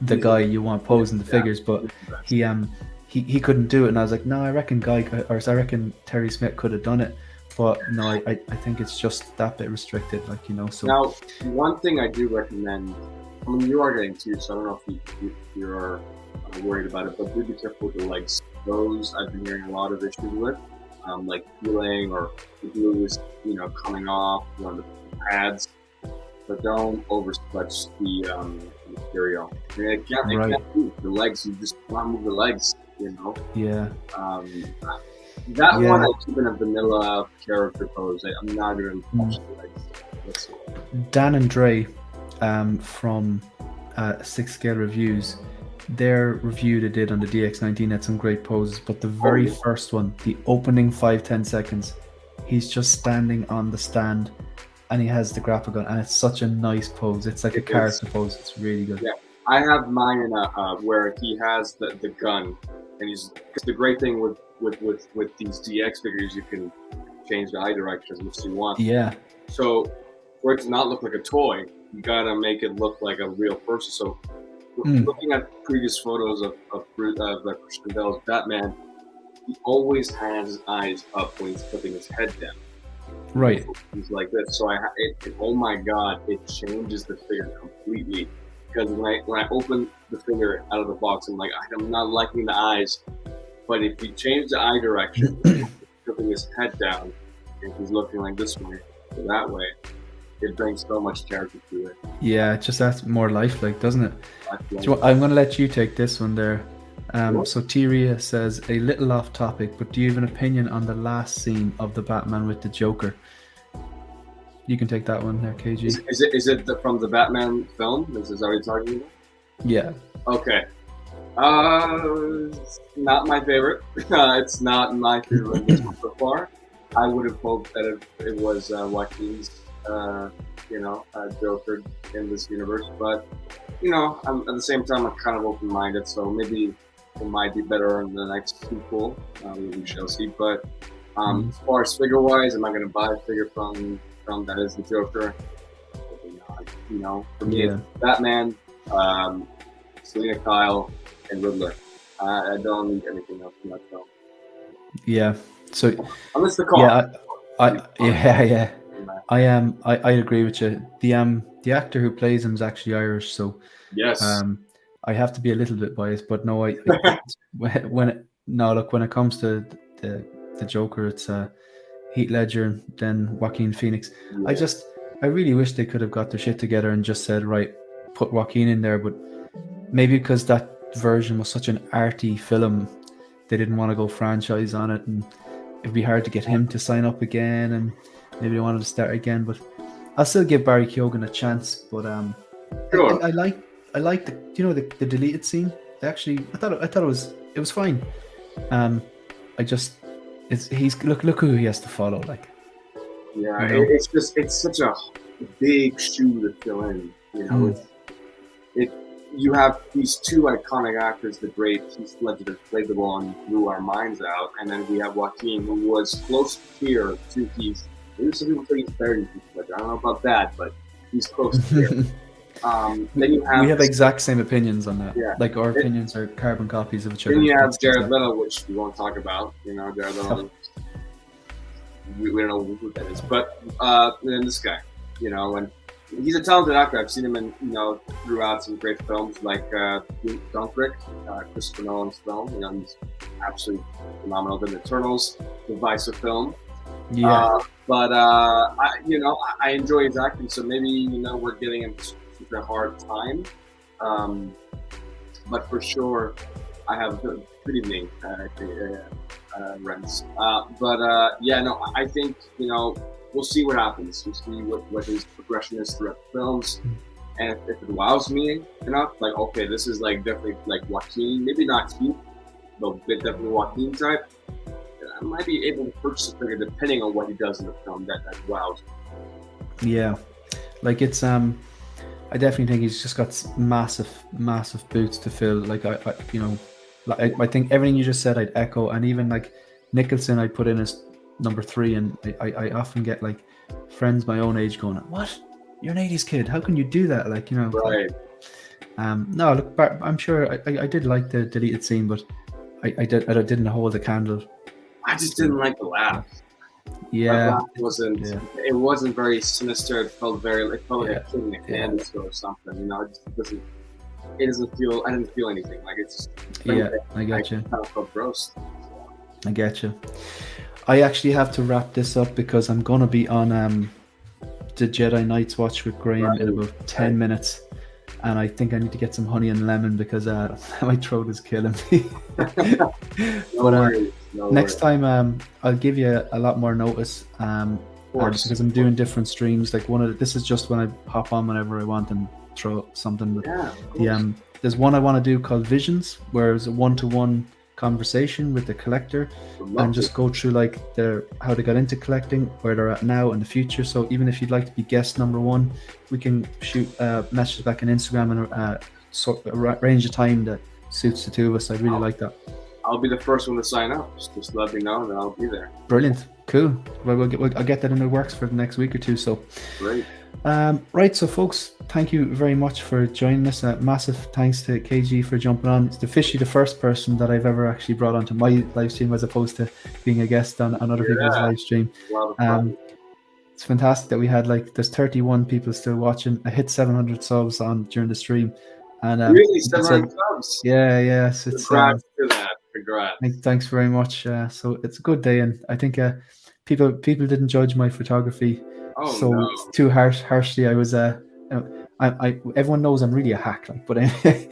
the guy you want posing the figures, but he couldn't do it, and I was like, no, I reckon Terry Smith could have done it, but no, I think it's just that bit restricted, so. Now, one thing I do recommend, I mean, you are getting two, so I don't know if you're worried about it, but do be careful with the legs. Those I've been hearing a lot of issues with, like peeling, or the glue is coming off on the pads, but don't overstretch the material. I mean, it can't move the legs. You just want to move the legs, Yeah. That one I keep in a vanilla character pose. I'm not even touch the legs. Dan and Dre from 6 Scale Reviews, their review they did on the DX19 had some great poses, but the very first one, the opening 5-10 seconds, he's just standing on the stand and he has the grapple gun, and it's such a nice pose. It's like a character pose. It's really good. Yeah, I have mine in where he has the gun, and because the great thing with these DX figures, you can change the eye direction as much as you want. Yeah. So for it to not look like a toy, you gotta make it look like a real person. So looking at previous photos of Christian Bale's Batman, he always has his eyes up when he's flipping his head down. Right. He's like this. So oh my god, it changes the figure completely. Because when I open the figure out of the box, I'm like, I'm not liking the eyes. But if you change the eye direction, flipping his head down, and he's looking like this way or that way, it brings so much character to it. Yeah, it just adds more lifelike, doesn't it? I'm going to let you take this one there. So Tyria says, a little off topic, but do you have an opinion on the last scene of the Batman with the Joker? You can take that one there, KG. Is it from the Batman film? Is that what you're talking about? Yeah. Okay. Not my favorite. It's not my favorite so far. I would have hoped that it was Joaquin's, Joker in this universe, but at the same time, I'm kind of open-minded, so maybe it might be better in the next sequel. We shall see. But as far as figure-wise, am I going to buy a figure from that is the Joker? Probably not. For me, it's Batman, Selena Kyle, and Riddler. I don't need anything else from that film. Yeah. So unless the car. Yeah. I agree with you. The actor who plays him is actually Irish, so yes. I have to be a little bit biased, but no, when it comes to the the Joker. It's Heath Ledger, then Joaquin Phoenix. Yeah. I really wish they could have got their shit together and just said, right, put Joaquin in there, but maybe because that version was such an arty film, they didn't want to go franchise on it, and it'd be hard to get him to sign up again, and maybe they wanted to start again. But I'll still give Barry Keoghan a chance. But Sure. I like the deleted scene. I thought it was fine. Look who he has to follow. Like, Yeah, you know? it's such a big shoe to fill in. You know, you have these two iconic actors, the great Heath Ledger that played the role and blew our minds out, and then we have Joaquin, who was close here to Heath. Maybe some people think he's better than Heath Ledger. I don't know about that, but he's close to here. Then you have we have exact same opinions on that. Yeah. Like our opinions are carbon copies of each other. Then you have Jared Leto, which we won't talk about. You know, Jared Leto. We don't know who that is, but then this guy, you know, and he's a talented actor. I've seen him in, you know, throughout some great films like Dunkirk, Christopher Nolan's film. You know, he's absolutely phenomenal. Then Eternals, the Vice film. Yeah. But I enjoy his acting, so maybe, you know, we're getting him such a hard time. But for sure, I have good evening, Renz. I think, you know, we'll see what happens. We'll see what his progression is throughout the films. And if it wows me enough, like, okay, this is like definitely like Joaquin, maybe not Heath, but definitely Joaquin type, I might be able to purchase a figure depending on what he does in the film that wows me. Yeah. Like, it's I definitely think he's just got massive boots to fill. Like, I think everything you just said I'd echo, and even like Nicholson I put in as number 3, and I often get like friends my own age going, what? You're an 80s kid, how can you do that? Like, you know. Right. No, look, I'm sure I did like the deleted scene, but I didn't hold the candle. I just didn't like the laugh. Yeah. It wasn't very sinister. It felt like a kid in a candy store or something. You know, it doesn't feel. I didn't feel anything. Like, it's just. I got you. I felt gross. I get you. I actually have to wrap this up because I'm gonna be on the Jedi Knights watch with Graham in about 10 minutes, and I think I need to get some honey and lemon because my throat is killing me. Next time I'll give you a lot more notice because I'm doing different streams. Like, this is just when I hop on whenever I want and throw something. But there's one I want to do called Visions, where it's a 1-to-1 conversation with the collector and just go through like how they got into collecting, where they're at now and the future. So even if you'd like to be guest number 1, we can shoot messages back on Instagram and arrange a time that suits the two of us. I really like that. I'll be the first one to sign up. Just let me know, and I'll be there. Brilliant, cool. Well, I'll get that in the works for the next week or two. So great. Right, so folks, thank you very much for joining us. Massive thanks to KG for jumping on. It's officially the first person that I've ever actually brought onto my live stream as opposed to being a guest on other people's live stream. It's fantastic that we had there's 31 people still watching. I hit 700 subs during the stream, and really 700 subs. Yeah. So it's congrats to that. Congrats. Thanks very much. So it's a good day, and I think people didn't judge my photography too harshly. I was everyone knows I'm really a hack, but anyway.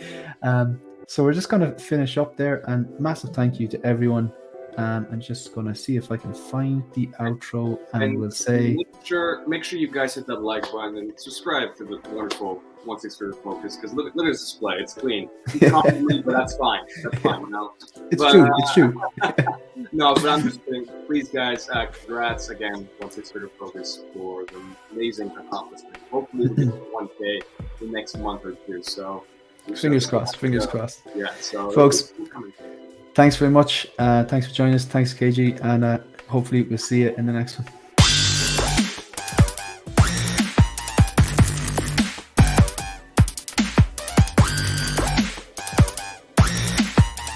So we're just gonna finish up there, and massive thank you to everyone. I'm just gonna see if I can find the outro, and we'll say make sure you guys hit that like button and subscribe to the wonderful 163 Focus, because look at this display, it's clean. It's compliment, but that's fine. No, it's true. No, but I'm just kidding. Please, guys, congrats again, 163 Focus, for the amazing accomplishment. Hopefully we'll get to 1K the next month or two. So fingers crossed. Yeah. So folks, thanks very much. Thanks for joining us. Thanks, KG, and hopefully we'll see you in the next one.